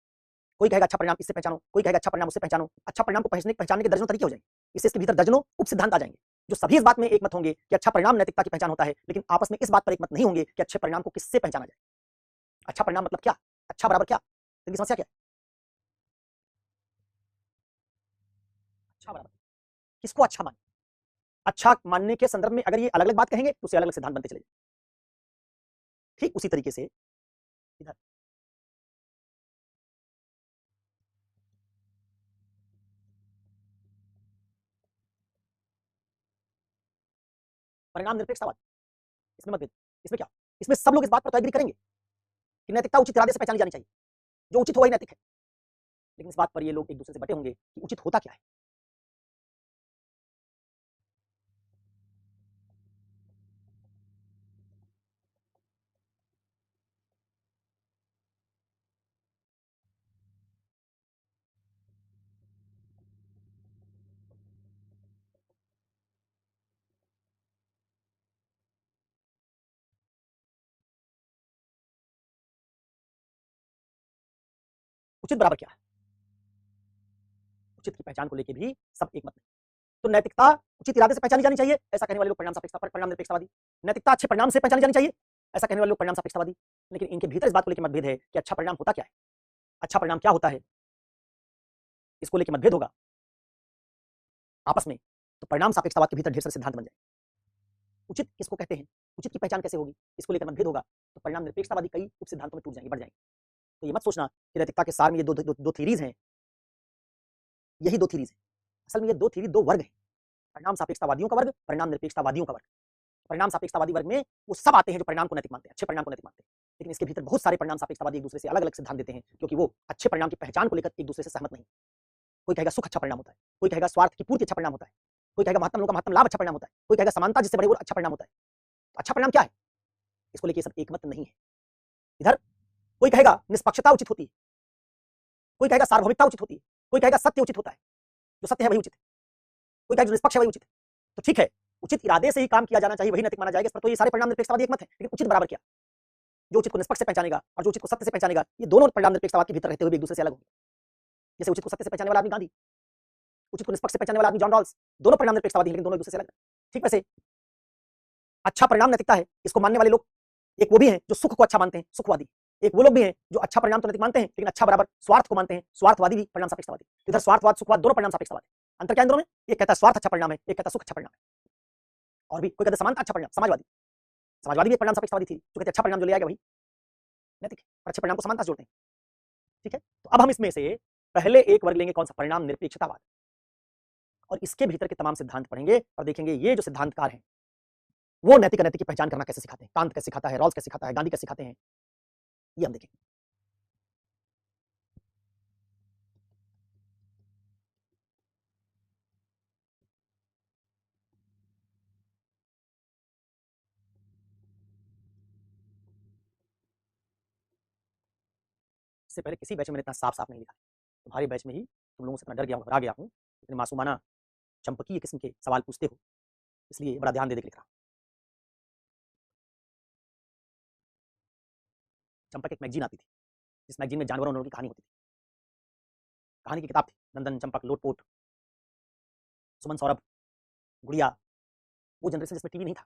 कोई कहेगा अच्छा परिणाम इससे पहचानो, कोई कहेगा अच्छा परिणाम उससे पहचानो। अच्छा परिणाम को पहचानने के दर्जनों तरीके हो जाएंगे, इससे इसके भीतर दर्जनों उप सिद्धांत आ जाएंगे जो सभी इस बात में एक मत होंगे कि अच्छा परिणाम नैतिकता की पहचान होता है, लेकिन आपस में इस बात पर एक मत नहीं होंगे कि अच्छे परिणाम को किससे पहचाना जाए। अच्छा परिणाम मतलब क्या? अच्छा बराबर क्या? इनकी समस्या क्या है? अच्छा बराबर किसको अच्छा माने? अच्छा मानने के संदर्भ में अगर ये अलग अलग बात कहेंगे तो उससे अलग अलग सिद्धांत बनते चले जाएंगे। ठीक उसी तरीके से इधर परिणाम निरपेक्षतावाद, इसमें मतभेद, इसमें क्या? इसमें सब लोग इस बात पर तो एग्री करेंगे कि नैतिकता उचित इरादे से पहचानी जानी चाहिए, जो उचित हो वही नैतिक है। लेकिन इस बात पर ये लोग एक दूसरे से बटे होंगे कि उचित होता क्या है। उचित बराबर क्या है? उचित की पहचान को लेकर भी सब एक मत नहीं। तो नैतिकता उचित इरादे से पहचानी जानी चाहिए, ऐसा कहने वाले लोग परिणाम सापेक्ष परिणाम निरपेक्षतावादी। नैतिकता अच्छे परिणाम से पहचानी जानी चाहिए, ऐसा कहने वाले लोग परिणाम सापेक्षतावादी। लेकिन इनके भीतर इस बात को लेकर मतभेद है कि अच्छा परिणाम होता क्या है, अच्छा परिणाम क्या होता है, इसको लेकर मतभेद होगा आपस में, तो परिणाम सापेक्षतावाद के भीतर ढेर सारे सिद्धांत बन जाए। उचित किसको कहते हैं, उचित की पहचान कैसे होगी, इसको लेकर मतभेद होगा, तो परिणाम निरपेक्षतावादी कई उप सिद्धांतों में टूट जाएंगे, बढ़ जाएंगे। तो ये मत सोचना कि नैतिकता के सार में ये दो थीरीज हैं, यही दो थीरीज है। असल में ये दो थीरी दो वर्ग है, परिणाम सापेक्षतावादियों का वर्ग, परिणाम निरपेक्षतावादियों का वर्ग। परिणाम सापेक्षतावादी वर्ग में वो सब आते हैं जो परिणाम को नैतिक मानते हैं, अच्छे परिणाम को नैतिक मानते हैं। लेकिन इसके भीतर बहुत सारे परिणाम सापेक्षतावादी एक दूसरे से अलग अलग सिद्धांत देते हैं, क्योंकि वो अच्छे परिणाम की पहचान को लेकर एक दूसरे से सहमत नहीं। कोई कहेगा सुख अच्छा परिणाम होता है, कोई कहेगा स्वार्थ की पूर्ति अच्छा परिणाम होता है, कोई कहेगा महत्तम लोगों का महत्तम लाभ अच्छा परिणाम होता है, कोई कहेगा समानता जिससे बड़े वो अच्छा परिणाम होता है। तो अच्छा परिणाम क्या है, इसको लेकर सब एक मत नहीं है। इधर कोई कहेगा निष्पक्षता उचित होती है, कोई कहेगा सार्वभौमिकता उचित होती है, कोई कहेगा सत्य उचित होता है, जो सत्य है वही उचित है, कोई कहेगा जो निष्पक्ष है वही उचित है। तो ठीक है, उचित इरादे से ही काम किया जाना चाहिए, वही नैतिक माना जाएगा, इस पर तो ये सारे परिणाम निरपेक्षतावादी एक मत है। लेकिन उचित बराबर क्या, जो उचित को निष्पक्ष से पहचानेगा और जो उचित को सत्य से पहचानेगा, ये दोनों परिणाम निरपेक्षतावाद के भीतर रहते हुए एक दूसरे से अलग होंगे। जैसे उचित को सत्य से पहचानने वाला आदमी गांधी, उचित को निष्पक्ष से पहचानने वाला आदमी जॉन रॉल्स, दोनों परिणाम निरपेक्षतावादी, लेकिन दोनों एक दूसरे से अलग। ठीक वैसे अच्छा परिणाम नैतिकता है, इसको मानने वाले लोग एक वो भी हैं जो सुख को अच्छा मानते हैं, सुखवादी। एक वो लोग भी हैं जो अच्छा परिणाम तो नैतिक मानते हैं, लेकिन अच्छा बराबर स्वार्थ को मानते हैं, स्वार्थवादी भी परिणाम सापेक्षतावादी। इधर स्वार्थवाद सुखवाद दोनों परिणाम सापेक्षतावाद है। अंतर क्या इन दोनों में, एक कहता है स्वार्थ अच्छा परिणाम है, एक कहता है सुख अच्छा परिणाम है। और भी कोई कहता है समानता अच्छा परिणाम, समाजवादी, समाजवादी भी एक परिणाम सापेक्षतावादी थी, जो कहते अच्छा परिणाम जो ले आएगा वही नैतिक है, और अच्छे परिणाम को समानता से जोड़ते हैं। ठीक है, तो अब हम इसमें से पहले एक वर्ग लेंगे, कौन सा, परिणाम निरपेक्षतावाद, और इसके भीतर के तमाम सिद्धांत पढ़ेंगे और देखेंगे ये जो सिद्धांतकार हैं वो नैतिक अनैतिक की पहचान करना कैसे सिखाते हैं, कांत कैसे सिखाता है, रॉल्स कैसे सिखाता है, गांधी कैसे सिखाते हैं, ये हम देखेंगे। इससे पहले किसी बैच में मैंने इतना साफ साफ नहीं लिखा है, तुम्हारे बैच में ही तुम लोगों से इतना डर गया हूँ, घबरा गया हूँ, इतने मासूमाना चंपकीय किस्म के सवाल पूछते हो, इसलिए बड़ा ध्यान दे लिख रहा हूँ। चंपक एक मैगजीन आती थी, जिस मैगजीन में जानवरों की कहानी होती थी, कहानी की किताब थी, नंदन, चंपक, लोटपोट, सुमन, सौरभ, गुड़िया। वो जनरेशन जिसमें टीवी नहीं था,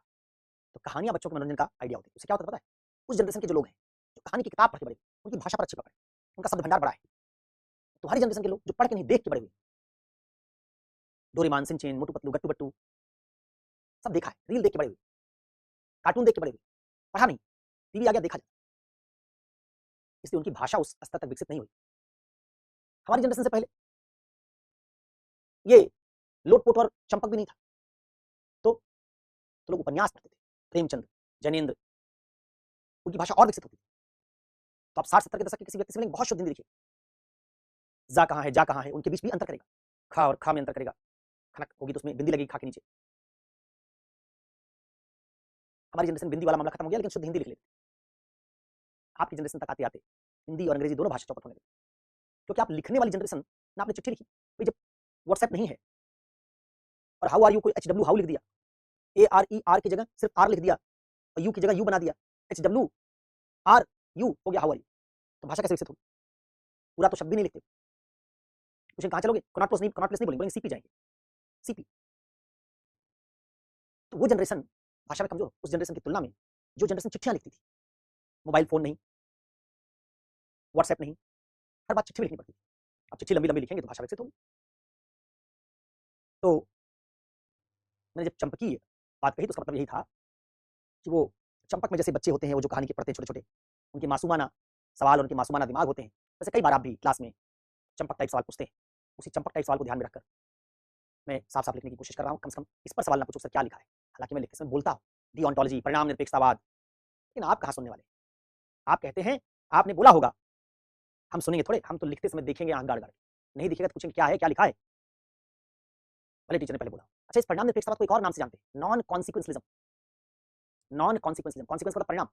तो कहानियां बच्चों के मनोरंजन का आइडिया होती है। उससे क्या होता है पता है, उस जनरेशन के जो लोग हैं जो कहानी की किताब पढ़ के बड़े, उनकी भाषा पर अच्छी पकड़, उनका शब्द भंडार बड़ा है। तुम्हारी जनरेशन के लोग जो पढ़ के नहीं देख के बड़े हुए, डोरेमोन, शिनचैन, मोटू पतलू, गट्टू बट्टू, सब देखा है, रील देख के बड़े हुए, कार्टून देख के बड़े हुए, पढ़ा नहीं, टीवी आ गया देखा जाए, इसलिए उनकी भाषा उस स्तर तक विकसित नहीं हुई। हमारी जनरेशन से पहले ये लोटपोट और चंपक भी नहीं था, तो लोग उपन्यास पढ़ते थे, प्रेमचंद, जैनेन्द्र, उनकी भाषा और विकसित होती थी। तो आप 60-70 के दशक के किसी व्यक्ति से मिलेंगे, बहुत शुद्ध हिंदी लिखिए, जा कहाँ है, जा कहाँ है, उनके बीच भी अंतर करेगा, खा और खा में अंतर करेगा, खनक होगी तो उसमें बिंदी लगेगी खा के नीचे। हमारी जनरेशन बिंदी वाला मामला खत्म हो गया, लेकिन शुद्ध हिंदी लिख लेते। आपकी जनरेशन तक आते आते हिंदी और अंग्रेजी दोनों भाषा चौपट होने लगी, क्योंकि आप लिखने वाली जनरेशन ने आपने चिट्ठी लिखी भाई, जब व्हाट्सएप नहीं है और हाउ आर यू कोई HW हाउ लिख दिया, ARER की जगह सिर्फ आर लिख दिया और यू की जगह यू बना दिया, HWRU हो गया हाउ आर यू, तो भाषा कैसे विकसित होगी, पूरा तो शब्द भी नहीं लिखते। पूछे कहाँ चलोगे, कनॉट प्लस नहीं बोलेंगे, सीपी जाएंगे, सीपी। तो वो जनरेशन भाषा में कमजोर, उस जनरेशन की तुलना में जो जनरेशन चिट्ठियां लिखती थी, मोबाइल फोन नहीं, व्हाट्सएप नहीं, हर बात चिट्ठी में लिखनी पड़ती थी। अब चिट्ठी लंबी लंबी लिखेंगे तो भाषा विकसित होगी। तो मैंने जब चंपकीय बात कही तो उसका मतलब यही था कि वो चंपक में जैसे बच्चे होते हैं, वो जो कहानी के पढ़ते हैं छोटे-छोटे, उनके मासूमाना सवाल और उनके मासूमाना दिमाग होते हैं, वैसे कई बार आप भी क्लास में चंपक टाइप सवाल पूछते हैं। उसी चंपक टाइप सवाल को ध्यान में रखकर मैं साफ-साफ लिखने की कोशिश कर रहा हूँ। कम से कम इस पर सवाल ना पूछो सर क्या लिखा है? हालाँकि मैं लिखते समय बोलता हूँ, डिओन्टोलॉजी, परिणाम निरपेक्षतावाद, लेकिन आप कहाँ सुनने वाले? आप कहते हैं, आपने बोला होगा, हम सुनेंगे थोड़े, हम तो लिखते समय देखेंगे आँख गाड़-गाड़ के। नहीं दिखेगा तो पूछेंगे क्या है, क्या लिखा है? भले टीचर ने पहले बोला। अच्छा इस परिणाम निरपेक्षतावाद को एक और नाम से जानते हैं, non consequentialism. Non consequentialism, consequence मतलब परिणाम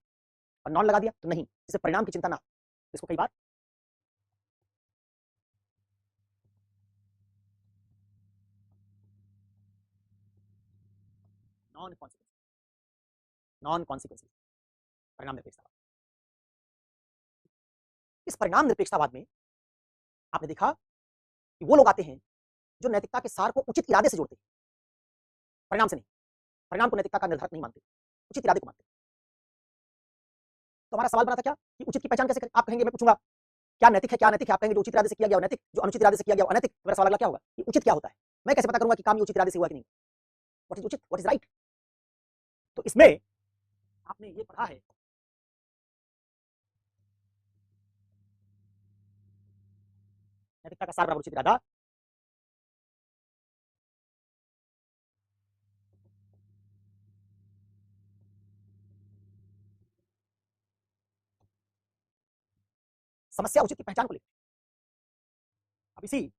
और नॉन लगा दिया तो नहीं, जिसे परिणाम की चिंता ना हो। इसको कई बार नॉन कॉन्सिक्वेंस, नॉन कॉन्सिक्वेंशलिज्म, परिणाम निरपेक्षतावाद। इस परिणाम निरपेक्षतावाद में आपने देखा कि वो लोग आते हैं जो नैतिकता के सार को उचित इरादे से जोड़ते हैं, परिणाम से नहीं। परिणाम को नैतिकता का निर्धारक नहीं मानते, उचित इरादे को मानते। तो हमारा सवाल बना था क्या कि उचित की पहचान कैसे करें? आप कहेंगे, मैं पूछूंगा क्या नैतिक है, क्या अनैतिक है? आप कहेंगे जो उचित इरादे से किया गया नैतिक, जो अनुचित इरादे से किया गया अनैतिक। तो मेरा सवाल अगला क्या होगा कि उचित क्या होता है? मैं कैसे पता करूंगा कि काम ये उचित इरादे से हुआ कि नहीं? व्हाट इज उचित, व्हाट इज राइट? तो इसमें आपने ये पढ़ा है, नैतिकता का सार बराबर उचित इरादा। समस्या उचित की पहचान को लेकर। अब इसी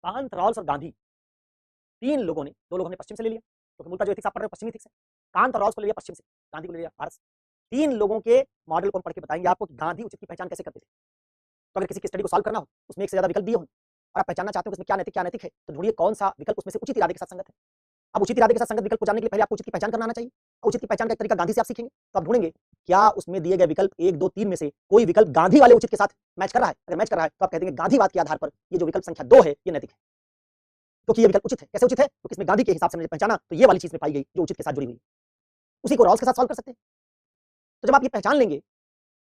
कांत, रॉल्स और गांधी, तीन लोगों ने, दो लोगों ने पश्चिम से ले लिया क्योंकि मूलतः जो एथिक्स आप पढ़ रहे हो पश्चिमी एथिक्स है। कांत और रॉल्स को ले लिया पश्चिम से, गांधी को ले लिया भारत से। तीन लोगों के मॉडल को हम पढ़ के बताएंगे आपको कि गांधी उचित की पहचान कैसे करते थे। तो अगर किसी की स्टडी को सॉल्व करना हो, उसमें एक से ज्यादा विकल्प दिए हों और आप पहचानना चाहते हो कि इसमें क्या नैतिक है, तो ढूंढिए कौन सा विकल्प उसमें से उचित इरादे के साथ संगत है। अब उचित इरादे के साथ संगत विकल्प को जानने के लिए पहले आपको उचित की पहचान करना आना चाहिए। उचित की पहचान का एक तरीका गांधी से आप सीखेंगे। तो आप ढूंढेंगे क्या उसमें दिए गए विकल्प 1, 2, 3 में से कोई विकल्प गांधी वाले उचित के साथ मैच कर रहा है। अगर मैच कर रहा है तो आप कह देंगे गांधीवाद के आधार पर ये जो विकल्प संख्या 2 है ये नैतिक है, क्योंकि ये विकल्प उचित है। कैसे उचित है? क्योंकि इसमें गांधी के हिसाब से मैंने पहचाना तो ये वाली चीज में पाई गई जो उचित के साथ जुड़ी हुई। उसी को रॉल्स के साथ सॉल्व कर सकते हैं। तो जब आप ये पहचान लेंगे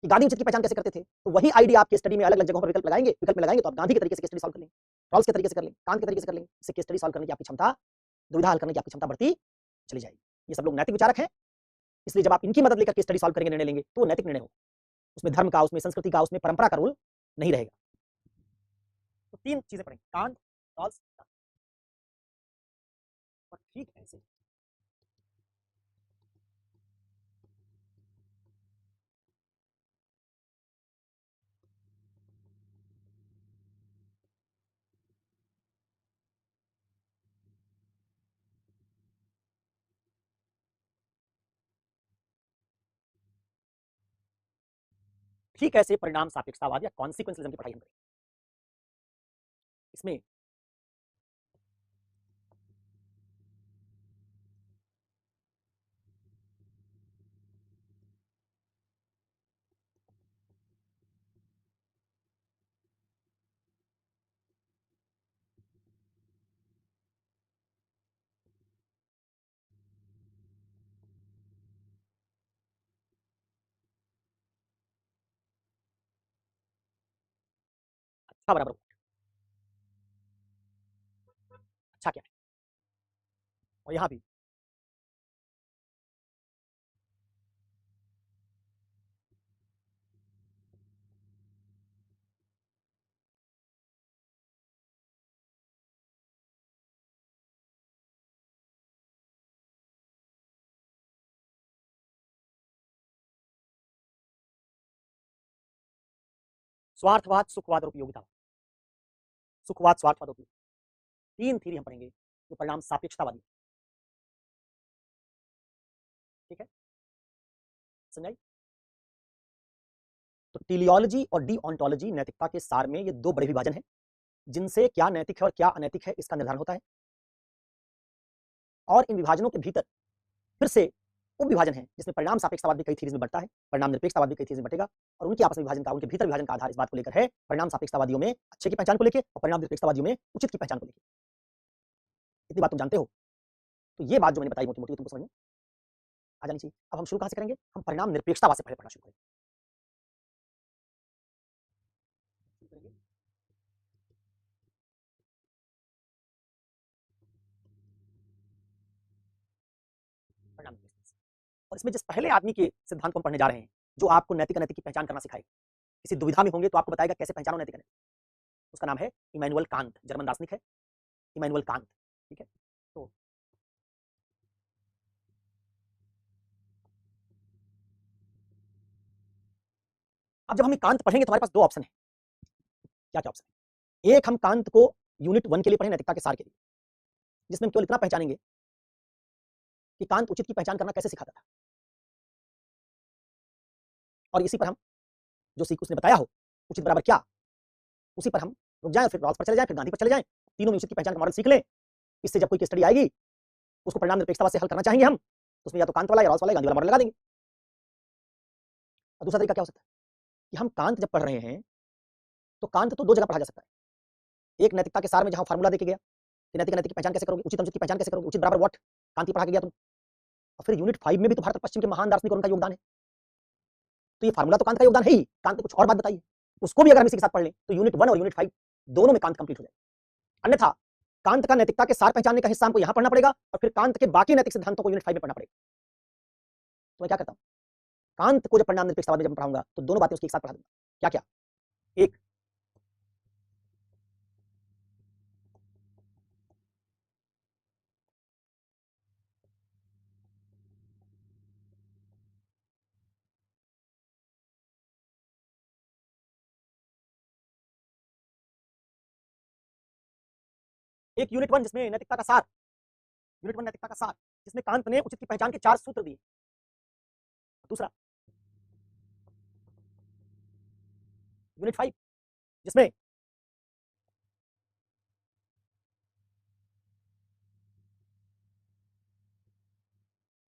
कि गांधी उचित की पहचान कैसे करते थे, तो वही आइडिया आपके स्टडी में अलग अलग जगहों पर विकल्प में लगाएंगे तो आप गांधी के तरीके से केस स्टडी सॉल्व कर लेंगे, रॉल्स के तरीके से कर लेंगे, कांत के तरीके से कर लेंगे। इससे केस स्टडी सॉल्व करने की आपकी क्षमता, दुविधा हल करने की आपकी क्षमता बढ़ती चली जाएगी। ये सब लोग नैतिक विचारक हैं, इसलिए जब आप इनकी मदद लेकर केस स्टडी सॉल्व करेंगे, निर्णय लेंगे तो वो नैतिक निर्णय होगा। उसमें धर्म का, उसमें संस्कृति का, उसमें परंपरा का रोल नहीं रहेगा। तो तीन चीजें पढ़ेंगे, कांत, रॉल्स और ठीक ऐसे ठीक ऐसे परिणाम सापेक्षतावाद या कॉन्सिक्वेंशलिज्म की पढ़ाई हम करेंगे। इसमें अच्छा बराबर अच्छा क्या है, और यहां भी स्वार्थवाद, सुखवाद और उपयोगितावाद। सुखवाद, स्वार्थवाद, उपयोग, तीन थ्योरी हम पढ़ेंगे जो परिणाम सापेक्षतावादी। ठीक है, समझाई? तो टेलियोलॉजी और डीओंटोलॉजी, नैतिकता के सार में ये दो बड़े विभाजन हैं जिनसे क्या नैतिक है और क्या अनैतिक है इसका निर्धारण होता है। और इन विभाजनों के भीतर फिर से उपविभाजन है जिसमें परिणाम सापेक्षतावाद भी कई थीरीज में बढ़ता है, परिणाम निरपेक्षतावाद भी कई थीरीज में बटेगा, और उनके आपस में विभाजन का, उनके भीतर विभाजन का आधार इस बात को लेकर है, परिणाम सापेक्षतावादियों में अच्छे की पहचान को लेकर और परिणाम निरपेक्षतावादियों में उचित की पहचान को लेकर। इतनी बात तुम जानते हो, तो ये बात जो मैंने बताई मोटी मोटी तुमको समझ में आ जानी चाहिए। अब हम शुरू कहां से करेंगे? हम परिणाम निरपेक्षतावाद से पहले पढ़ना शुरू करेंगे। परिणाम निरपेक्षता, और इसमें जिस पहले आदमी के सिद्धांत को हम पढ़ने जा रहे हैं, जो आपको नैतिक अनैतिक की पहचान करना सिखाएगा, किसी दुविधा में होंगे तो आपको बताएगा कैसे पहचानो नैतिक अनैतिक। उसका नाम है इमैनुअल कांत, जर्मन दार्शनिक है इमैनुअल कांत। ठीक है, तो अब जब हम कांत पढ़ेंगे तो हमारे पास दो ऑप्शन है। क्या क्या ऑप्शन है? एक, हम कांत को यूनिट 1 के लिए पढ़ें, नैतिकता के सार के लिए, जिसमें हम केवल इतना पहचानेंगे कि कांत उचित की पहचान करना कैसे सिखाता था, और इसी पर हम जो सीख उसने बताया हो उचित बराबर क्या, उसी पर हम रुक जाएं, फिर रॉल्स पर चले जाएं, फिर गांधी पर चले जाएं, तीनों में उचित की पहचान का मॉडल सीख लें। इससे जब कोई केस स्टडी आएगी उसको परिणाम निरपेक्षतावाद से हल करना चाहेंगे हम, तो उसमें या तो कांत वाला या रॉल्स वाला या गांधी वाला मॉडल लगा देंगे। और दूसरा तरीका क्या हो सकता है कि हम कांत जब पढ़ रहे हैं तो कांत तो दो जगह पढ़ा जा सकता है। एक, नैतिकता के सार में जहां फार्मूला देके गया कि नैतिक अनैतिक की पहचान कैसे करोगे, उचित अनुचित की पहचान कैसे करोगे, उचित बराबर व्हाट, कांति पढ़ा के गया तुम। और फिर यूनिट 5 में भी तो भारत और पश्चिम के महान दार्शनिक और उनका योगदान है। तो ये फार्मूला तो कांत का योगदान है ही, कांत ने कुछ और बात बताई है, उसको भी अगर हम इसी के साथ पढ़ लें तो यूनिट 1 और यूनिट 5 दोनों में कांत कंप्लीट हो जाएगा। अन्यथा कांत का नैतिकता के सार पहचानने का हिस्सा हमको यहां पढ़ना पड़ेगा और फिर कांत के बाकी नैतिक सिद्धांतों को यूनिट 5 में पढ़ना पड़ेगा। तो मैं क्या करता हूं, कांत को जब परिणाम निरपेक्षतावाद में जब पढ़ाऊंगा तो दोनों बातें उसके एक साथ पढ़ा दूंगा। क्या क्या? एक, एक यूनिट 1 जिसमें नैतिकता का सार, यूनिट 1 नैतिकता का सार जिसमें कांत ने उचित की पहचान के 4 सूत्र दिए। दूसरा यूनिट 5 जिसमें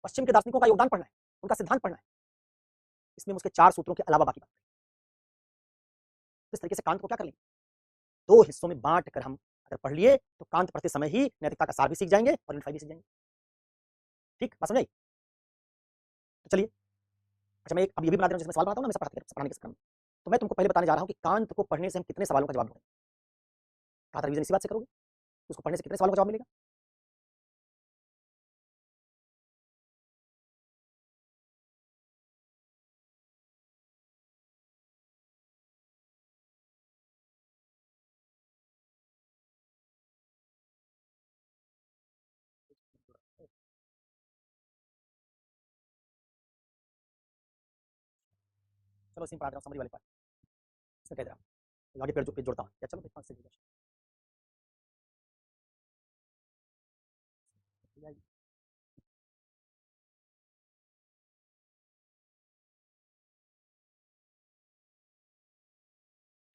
पश्चिम के दार्शनिकों का योगदान पढ़ना है, उनका सिद्धांत पढ़ना है। इसमें उसके 4 सूत्रों के अलावा बाकी बात। इस तरीके से कांत को क्या कर लेंगे, दो हिस्सों में बांट कर हम अगर पढ़ लिए तो कांत पढ़ते समय ही नैतिकता का सार भी सीख जाएंगे और यूनिट 5 भी सीख जाएंगे। ठीक बात समझ आई? तो चलिए, अच्छा मैं एक अब ये भी बता दे रहा हूं, जिसमें सवाल बनाता हूं ना हमेशा पढ़ाने के क्रम में, तो मैं तुमको पहले बताने जा रहा हूं कि कांत को पढ़ने से हम कितने सवालों का जवाब ढूंढेंगे। कहा था रिवीजन इसी बात से करोगे, उसको पढ़ने से कितने सवालों का जवाब मिलेगा। चलो इसी में पढ़ा दे रहा हूं, समरी वाले पार्ट इसमें कह दे रहा हूं, आगे पेज जोड़ता हूं क्या, चलो पेज 5 से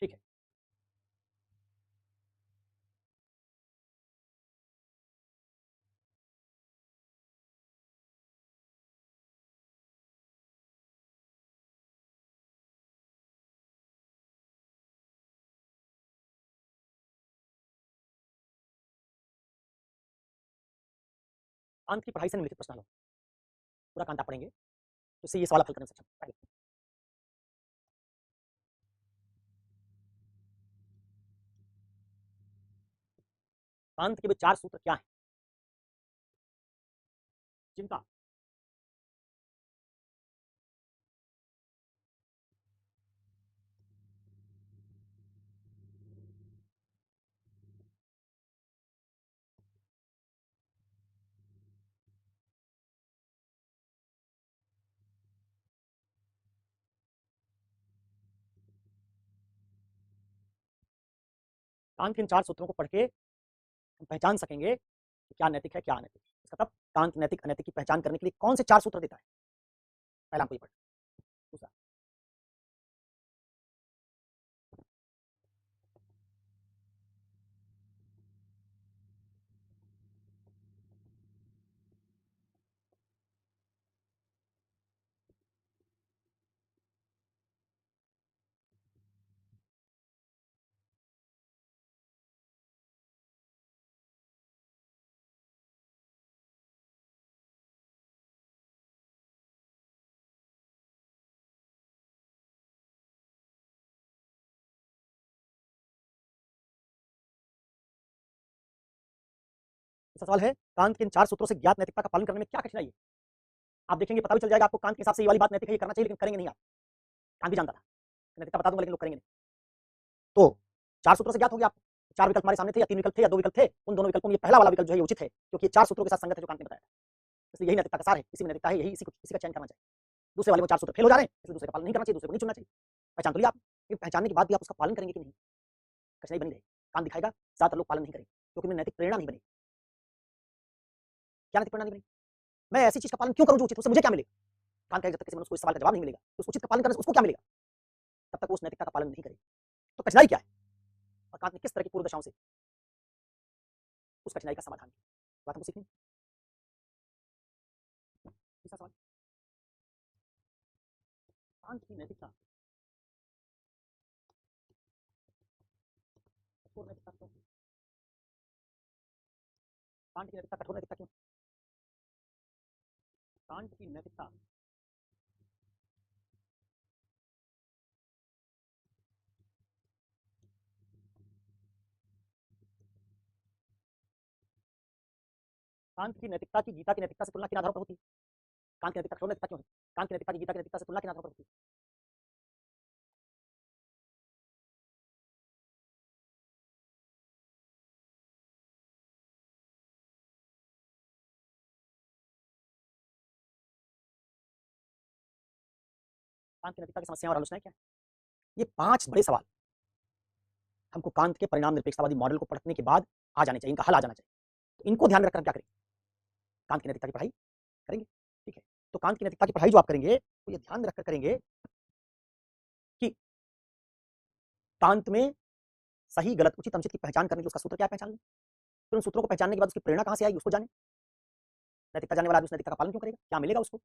ठीक है। कांत की पढ़ाई से निम्नलिखित प्रश्न लो, पूरा कांत आप पढ़ेंगे तो इससे ये सवाल हल करने में सक्षम पहले, कांत के वे 4 सूत्र क्या हैं जिनका कांत के इन 4 सूत्रों को पढ़ के हम पहचान सकेंगे कि क्या नैतिक है क्या अनैतिक है। इसका तब कांत नैतिक अनैतिक की पहचान करने के लिए कौन से 4 सूत्र देता है, पहला हमको ये पढ़ना। दूसरा, सवाल है, कांत के इन 4 सूत्रों से ज्ञात नैतिकता का पालन करने में क्या कठिनाई है? आप देखेंगे पता भी चल जाएगा आपको, कांत के हिसाब से ये वाली बात नैतिक है, ये करना चाहिए लेकिन करेंगे नहीं आप। कांत भी जानता था, नैतिकता बता दूंगा लेकिन लोग करेंगे नहीं। तो 4 सूत्रों से ज्ञात हो गया आपको। 4 विकल्प हमारे सामने थे, या 3 विकल्प थे, या 2 विकल्प थे। उन दोनों विकल्पों में ये पहला वाला विकल्प जो है ये उचित है, क्योंकि ये 4 सूत्रों के साथ संगत है जो कांत ने बताया था। इसलिए यही नैतिकता का सार है, इसी में नैतिकता है, यही इसी का चयन करना चाहिए। दूसरे वाले में 4 सूत्र फेल हो जा रहे हैं, इसलिए दूसरे का पालन नहीं करना चाहिए, दूसरे को नहीं चुनना चाहिए। पहचान तो लिया आप, लेकिन पहचानने के बाद भी आप उसका पालन करेंगे कि नहीं, कठिनाई बनी रहेगी। कांत दिखाएगा ज्यादातर लोग पालन नहीं करेंगे, क्योंकि उन्हें नैतिक प्रेरणा नहीं बनेगी। क्या नैतिक प्रेरणा नहीं बनेगी? मैं ऐसी चीज का पालन क्यों करूं जो उचित, उससे मुझे क्या मिलेगा? कांत कहेगा जब तक किसी मनुष्य को इस सवाल का जवाब नहीं मिलेगा तो उस उचित का पालन करने से उसको क्या मिलेगा, तब तक वो उस नैतिकता का पालन नहीं करेगा। तो कठिनाई क्या है, और कांत ने किस तरह की पूर्व दशाओं से उस कठिनाई का समाधान किया, बात हमको सीखनी। तीसरा सवाल, कांत की नैतिकता कठोर नैतिकता क्यों? कांट की नैतिकता कठोर नैतिकता क्यों? कांट की नैतिकता कांट की नैतिकता की गीता की नैतिकता से तुलना किन आधारों पर होती है? कांट की नैतिकता कठोर नैतिकता क्यों है? कांट की नैतिकता की गीता की नैतिकता से तुलना किन आधारों पर होती है? कांट की नैतिकता की समस्याएं और आलोचनाएं क्या है? ये 5 बड़े सवाल हमको कांत के परिणाम निरपेक्षतावादी मॉडल को पढ़ने के बाद आ जाने चाहिए, इनका हल आ जाना चाहिए। तो इनको ध्यान में रखकर हम क्या करें? कांत की नैतिकता की पढ़ाई करेंगे, ठीक है। तो कांत की नैतिकता की पढ़ाई जो आप करेंगे तो ये ध्यान में रखकर करेंगे कि कांत में सही गलत उचित अनुचित की पहचान करने के लिए उसका सूत्र क्या है, पहचान लें। फिर उन सूत्रों को पहचानने के बाद उसकी प्रेरणा कहां से आएगी उसको जाने। नैतिकता जानने वाला आदमी उस नैतिकता का पालन क्यों करेगा, क्या मिलेगा उसको।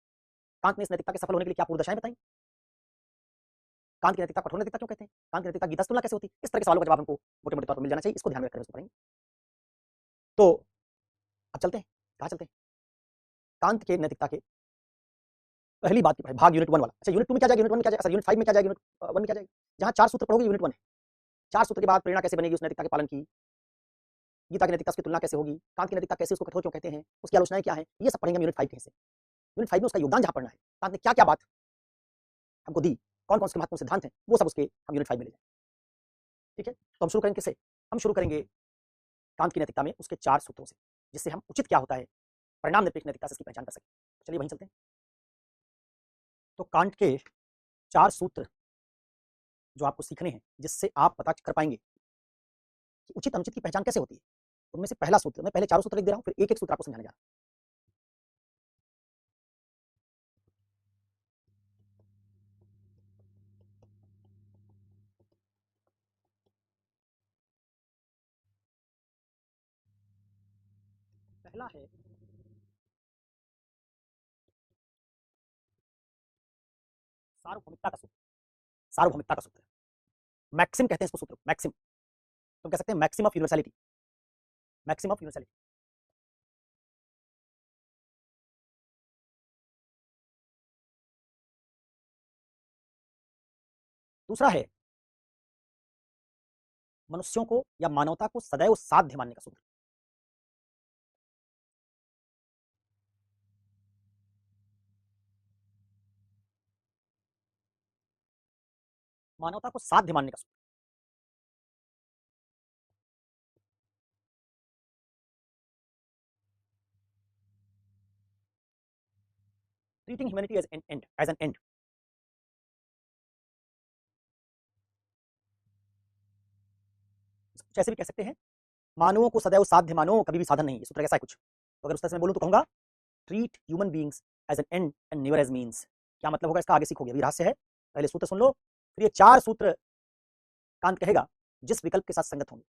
कांत ने इस नैतिकता के सफल होने के लिए क्या पूर्व दशाएं बताई। कांत की नैतिकता कठोर नैतिकता क्यों कहते हैं, कांत की नैतिकता गीता से तुलना कैसे होती है। इस तरह के सवालों का जवाब हमको मोटे मोटे तौर पर मिल जाना चाहिए, इसको ध्यान में रखकर उसको पढ़ेंगे। तो अब चलते हैं, कहाँ चलते हैं? कांत के नैतिकता के पहली बात की पढ़ाई, भाग यूनिट 1 वाला। अच्छा यूनिट 2 में क्या जाएगा, यूनिट 1 में क्या जाएगा, सर यूनिट 5 में क्या जाएगा, यूनिट 1 में क्या जाएगा। जहाँ 4 सूत्र पढ़ोगे यूनिट 1 है। 4 सूत्र के बाद प्रेरणा कैसे बनेगी उस नैतिकता के पालन की, गीता की नैतिकता की तुलना कैसे होगी, कांत की नैतिकता कैसे उसको कठोर क्यों कहते हैं, उसकी आलोचनाएं क्या है, ये सब पढ़ेंगे हम यूनिट 5 के हिस्से। यूनिट 5 में उसका योगदान जहाँ पढ़ना है, कांत ने क्या क्या बात हमको दी, कौन कौन से महत्वपूर्ण सिद्धांत हैं, वो सब उसके हम यूनिट 5 में ले जाएंगे, ठीक है। तो हम शुरू करेंगे किससे, हम शुरू करेंगे कांत की नैतिकता में उसके 4 सूत्रों से, जिससे हम उचित क्या होता है, परिणाम निरपेक्ष नैतिकता से इसकी पहचान कर सकें। चलिए वहीं चलते हैं। तो कांट के 4 सूत्र जो आपको सीखने हैं, जिससे आप पता कर पाएंगे कि उचित अनुचित की पहचान कैसे होती है। उनमें से पहला सूत्र, मैं पहले चारों सूत्र लिख दे रहा हूं, फिर एक एक सूत्र आपको समझाने जा रहा हूं। पहला है सार्वभौमिकता का सूत्र। सार्वभौमिकता का सूत्र, मैक्सिम कहते हैं इसको सूत्र, मैक्सिम। तो कह सकते हैं maxim of universality, maxim of universality. दूसरा है मनुष्यों को या मानवता को सदैव साध्य मानने का सूत्र। मानवता को साध्य मानने का सूत्र। Treating humanity as an end, as an end. कुछ ऐसे भी कह सकते हैं, मानवों को सदैव साध्य मानो, कभी भी साधन नहीं। ये सूत्र ऐसा है कुछ। तो अगर उस तरह से मैं बोलूं तो कहूंगा treat human beings as an end and never as means. क्या मतलब होगा इसका, आगे सीखोगे, अभी रहस्य है। पहले सूत्र सुन लो, फिर ये 4 सूत्र कांत कहेगा जिस विकल्प के साथ संगत होंगे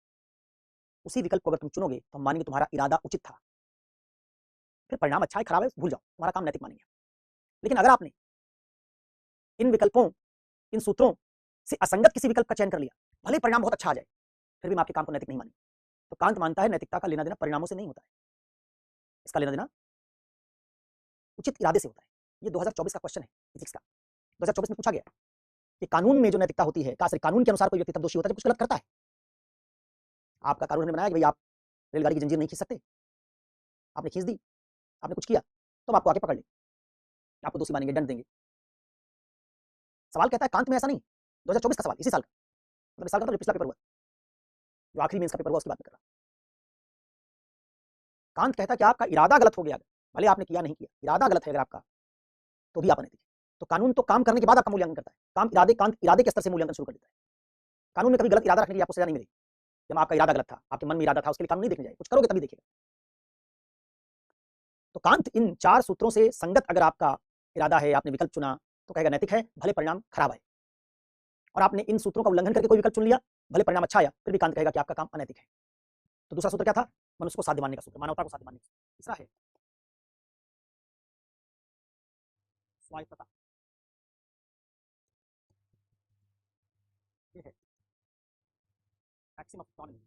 उसी विकल्प को अगर तुम चुनोगे तो हम मानेंगे तुम्हारा इरादा उचित था। फिर परिणाम अच्छा है खराब है भूल जाओ, तुम्हारा काम नैतिक मानेंगे। लेकिन अगर आपने इन विकल्पों, इन सूत्रों से असंगत किसी विकल्प का चयन कर लिया, भले परिणाम बहुत अच्छा आ जाए, फिर भी हम आपके काम को नैतिक नहीं मानेंगे। तो कांत मानता है नैतिकता का लेना देना परिणामों से नहीं होता है, इसका लेना देना उचित इरादे से होता है। ये 2024 का क्वेश्चन है फिजिक्स का। 2024 में पूछा गया कि कानून में जो नैतिकता होती है, कानून के अनुसार कोई व्यक्ति तब दोषी होता है जब कुछ गलत करता है। आपका कानून हमने बनाया कि भाई आप रेलगाड़ी की जंजीर नहीं खींच सकते, आपने खींच दी, आपने कुछ किया, तो अब आपको आके पकड़ ले, आपको दोषी मानेंगे, दंड देंगे। सवाल कहता है कांत में ऐसा नहीं, 2024 का सवाल, इसी साल का, मतलब इस साल का जो पिछला पेपर हुआ, जो आखिरी मेंस का पेपर हुआ उसकी बात में कर रहा हूं। कांत कहता है कि आपका इरादा गलत हो गया, भले आपने किया नहीं किया, इरादा गलत है अगर आपका, तो भी आप अनैतिक है। तो कानून तो काम करने के बाद आपका मूल्यांकन करता है, कांत इरादे के स्तर से मूल्यांकन शुरू कर देता है। कानून में कभी गलत इरादा रखने की आपको सजा नहीं मिलेगी। जब आपका इरादा गलत था, आपके मन में इरादा था, उसके लिए कानून नहीं देखने जाएगा, कुछ करोगे तभी देखेगा। तो कांत इन 4 सूत्रों से संगत अगर आपका इरादा है, आपने विकल्प चुना, तो कहेगा नैतिक है, भले परिणाम खराब आए। और आपने इन सूत्रों का उल्लंघन करके कोई विकल्प चुन लिया, भले परिणाम अच्छा आया, फिर भी कांत कहेगा कि आपका काम अनैतिक है। तो दूसरा सूत्र क्या था? मनुष्य को साध्य मानने का सूत्र, मानवता को साध्य मानने का सूत्र। तीसरा है स्वायत्तता, ये है मैक्सिमम ऑटोनॉमी,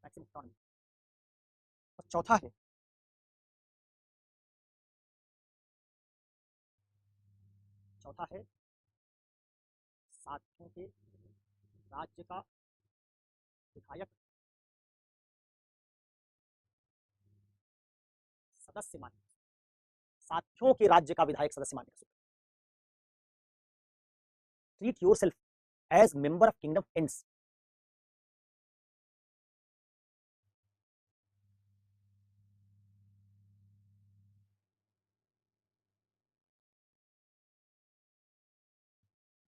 मैक्सिमम ऑटोनॉमी। और चौथा है साथियों के राज्य का विधायक सदस्य मान्य, साथियों के राज्य का विधायक सदस्य मान्य का सूत्र। Treat yourself as member of kingdom ends.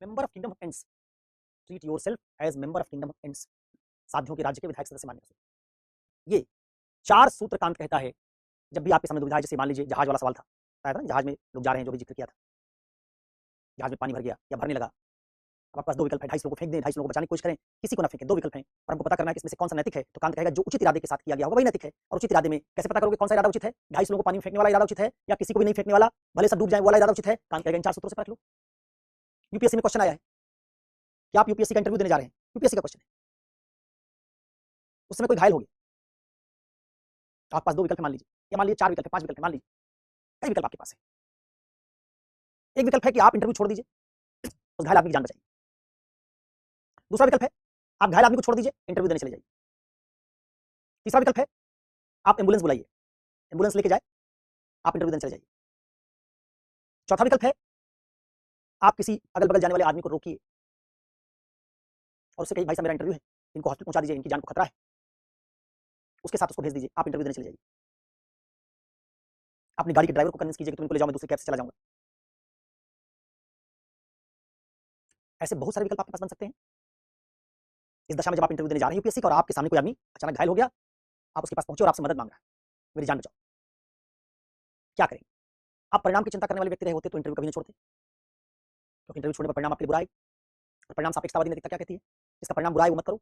Member of kingdom ends, treat yourself as member of kingdom ends, साथियों के राज्य के विधायक सदस्य मान्य का सूत्र। ये 4 सूत्र कांत कहता है जब भी आपके सामने दुविधा है। जैसे मान लीजिए जहाज वाला सवाल था, आया था ना, जहाज में लोग जा रहे हैं, जो भी जिक्र किया था, जहाज में पानी भर गया या भरने लगा, अब आपके पास 2 विकल्प है, 250 लोगों को फेंक दें, 250 लोगों को बचाने की कोशिश करें, किसी को ना फेंकें, 2 विकल्प हैं और हमको पता करना है कि इसमें से कौन सा नैतिक है। तो कांत कहेगा जो उचित इरादे के साथ किया गया होगा वही नैतिक है। और उचित इरादे में कैसे पता करोगे कौन सा इरादा उचित है? 250 लोगों को पानी में फेंकने वाला इरादा उचित है या किसी को भी नहीं फेंकने वाला, भले सब डूब जाए, वाला इरादा उचित है? कांत कहेगा इन 4 सूत्रों से परख लो। यूपीएससी में क्वेश्चन आया है कि आप यूपीएससी का इंटरव्यू देने जा रहे हैं, यूपीएससी का क्वेश्चन है, उस समय कोई घायल हो गया, आपके पास 2 विकल्प है मान लीजिए, या मान लीजिए 4 विकल्प है, 5 विकल्प है, मान लीजिए कई विकल्प आपके पास है। एक विकल्प है कि आप इंटरव्यू छोड़ दीजिए, उस घायल आदमी की जान बचाइए। दूसरा विकल्प है आप घायल आदमी को छोड़ दीजिए, इंटरव्यू देने चले जाइए। तीसरा विकल्प है आप एम्बुलेंस बुलाइए, एम्बुलेंस लेके जाए, आप इंटरव्यू देने चले जाइए। चौथा विकल्प है आप किसी अगल बगल जाने वाले आदमी को रोकिए और उससे कहिए भाई साहब मेरा इंटरव्यू है, इनको हॉस्पिटल पहुंचा दीजिए, इनकी जान को खतरा है, उसके साथ उसको भेज दीजिए, आप इंटरव्यू देने चले जाइए। अपनी गाड़ी के ड्राइवर को कन्विंस कीजिए कि तुम इनको ले जाओ, मैं दूसरे कैब से चला जाऊंगा। ऐसे बहुत सारे विकल्प आपके पास बन सकते हैं। इस दशा में जब आप इंटरव्यू देने जा रहे हैं यूपीएससी का और आपके सामने कोई आदमी अचानक घायल हो गया, आप उसके पास पहुंचे और आपसे मदद मांग रहा है, मेरी जान बचाओ, क्या करेंगे? आप परिणाम की चिंता करने वाले व्यक्ति रहे होते तो इंटरव्यू कभी नहीं छोड़ते, क्योंकि इंटरव्यू छोड़ने पर परिणाम आपके लिए बुरा है। और परिणाम सापेक्षतावादी नैतिकता क्या कहती है? इसका परिणाम बुरा है वो मत करो।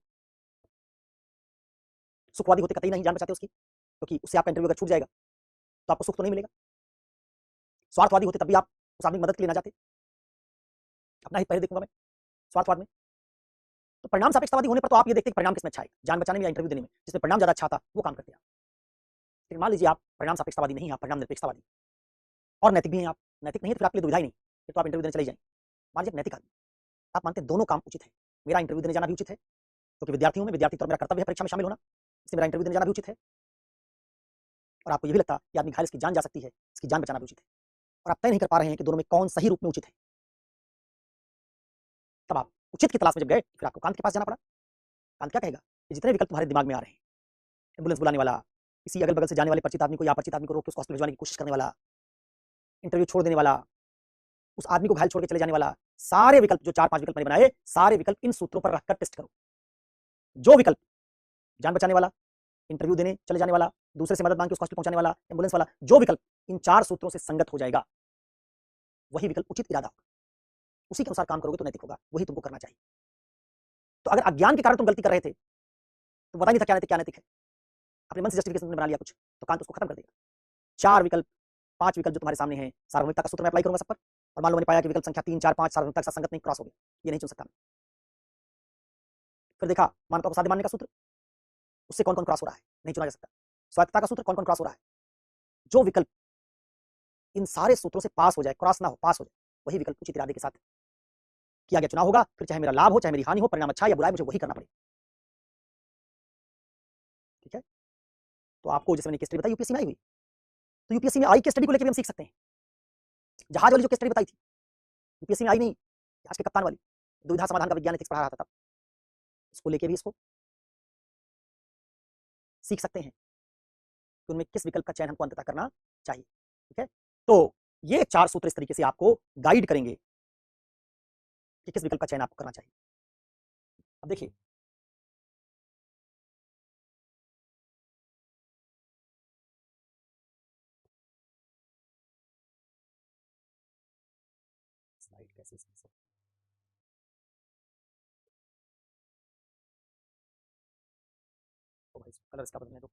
सुखवादी होते कतई नहीं जान बचाते उसकी, क्योंकि उससे आपका इंटरव्यू अगर छूट जाएगा तो आपको सुख तो नहीं मिलेगा। स्वार्थवादी होते तब भी आप उस आदमी की मदद के लिए ना जाते, अपना ही पहले देखूंगा मैं, स्वार्थवाद में। तो परिणाम सापेक्षतावादी होने पर तो आप ये देखते हैं परिणाम किसमें अच्छा है, जान बचाने में या इंटरव्यू देने में, जिसमें परिणाम ज्यादा अच्छा था वो काम करते हैं। लेकिन मान लीजिए आप परिणाम सापेक्षतावादी नहीं, आप परिणाम निरपेक्षतावादी और नैतिक भी हैं, आप नैतिक नहीं है तो फिर आपके लिए दुविधा ही नहीं, फिर तो आप इंटरव्यू देने चले जाएं। मान लीजिए नैतिक आदमी, आप मानते हैं दोनों काम उचित है, मेरा इंटरव्यू देने जाना भी उचित है क्योंकि विद्यार्थी हूं मैं, विद्यार्थी तो मेरा कर्तव्य है परीक्षा में शामिल होना, इसलिए मेरा इंटरव्यू देने जाना भी उचित है। और आपको ये भी लगता है कि आदमी घायल, इसकी जान जा सकती है, इसकी जान बचाना भी उचित है, और आप तय नहीं कर पा रहे हैं कि दोनों में कौन सही रूप में उचित है। तब आप उचित की तलाश में जब गए फिर आपको कांत के पास जाना पड़ा। कांत क्या कहेगा कि जितने विकल्प तुम्हारे दिमाग में आ रहे हैं, एम्बुलेंस बुलाने वाला, किसी अगल बगल से जाने वाले परिचित आदमी को या अपरिचित आदमी को रोक के उसको हॉस्पिटल भिजवाने की कोशिश करने वाला, इंटरव्यू छोड़ देने वाला, उस आदमी को घायल छोड़ के चले जाने वाला, सारे विकल्प जो 4-5 विकल्प मैंने बनाए, सारे विकल्प इन सूत्रों पर रखकर टेस्ट करो। जो विकल्प जान बचाने वाला, इंटरव्यू देने चले जाने वाला, दूसरे से मदद मांग के उसको हॉस्पिटल पहुंचाने वाला, एम्बुलेंस वाला, जो विकल्प इन 4 सूत्रों से संगत हो जाएगा वही विकल्प उचित इरादा होगा, उसी के अनुसार काम करोगे तो नैतिक होगा, वही तुमको करना चाहिए। तो अगर अज्ञान के कारण तुम गलती कर रहे थे तो पता नहीं था क्या नैतिक क्या नैतिक है, अपने मन से जस्टिफिकेशन बना लिया कुछ, तो कांत उसको खत्म कर देगा। 4 विकल्प 5 विकल्प जो तुम्हारे सामने हैं, सार्वभौमिकता का सूत्र मैं अप्लाई करूंगा सब पर, और मान लो मैंने पाया कि विकल्प संख्या 3, 4, 5 सार्वभौमिकता के साथ संगत नहीं, क्रॉस हो गया, ये नहीं चुन सकता मैं। फिर देखा मानवता को साध्य मानने का सूत्र, उससे कौन कौन क्रॉस हो रहा है, नहीं चुना जा सकता। स्वायत्तता का सूत्र, कौन कौन क्रॉस हो रहा है, जो विकल्प इन सारे सूत्रों से पास हो जाए, क्रॉस ना हो, पास हो जाए, वही विकल्प उचित इरादे के साथ किया गया चुनाव होगा। फिर चाहे मेरा लाभ हो चाहे मेरी हानि हो, परिणाम अच्छा या बुरा है, मुझे वही करना पड़ेगा। तो आपको जैसे मैंने केस स्टडी बताई यूपीएससी में आई हुई, तो यूपीएससी में आई केस स्टडी को लेकर भी हम सीख सकते हैं। जहाज वाली जो केस स्टडी बताई थी यूपीएससी में आई नहीं, जहाज के कप्तान वाली, दुविधा समाधान का विज्ञान एथिक्स पढ़ा रहा था तब, इसको लेके भी इसको सीख सकते हैं कि उनमें किस विकल्प का चयन हमको अंततः करना चाहिए। ठीक है, तो ये 4 सूत्र इस तरीके से आपको गाइड करेंगे कि किस विकल्प का चयन आपको करना चाहिए। अब देखिए, स्लाइड कैसे तो भाई कलर इसका बदलने दो।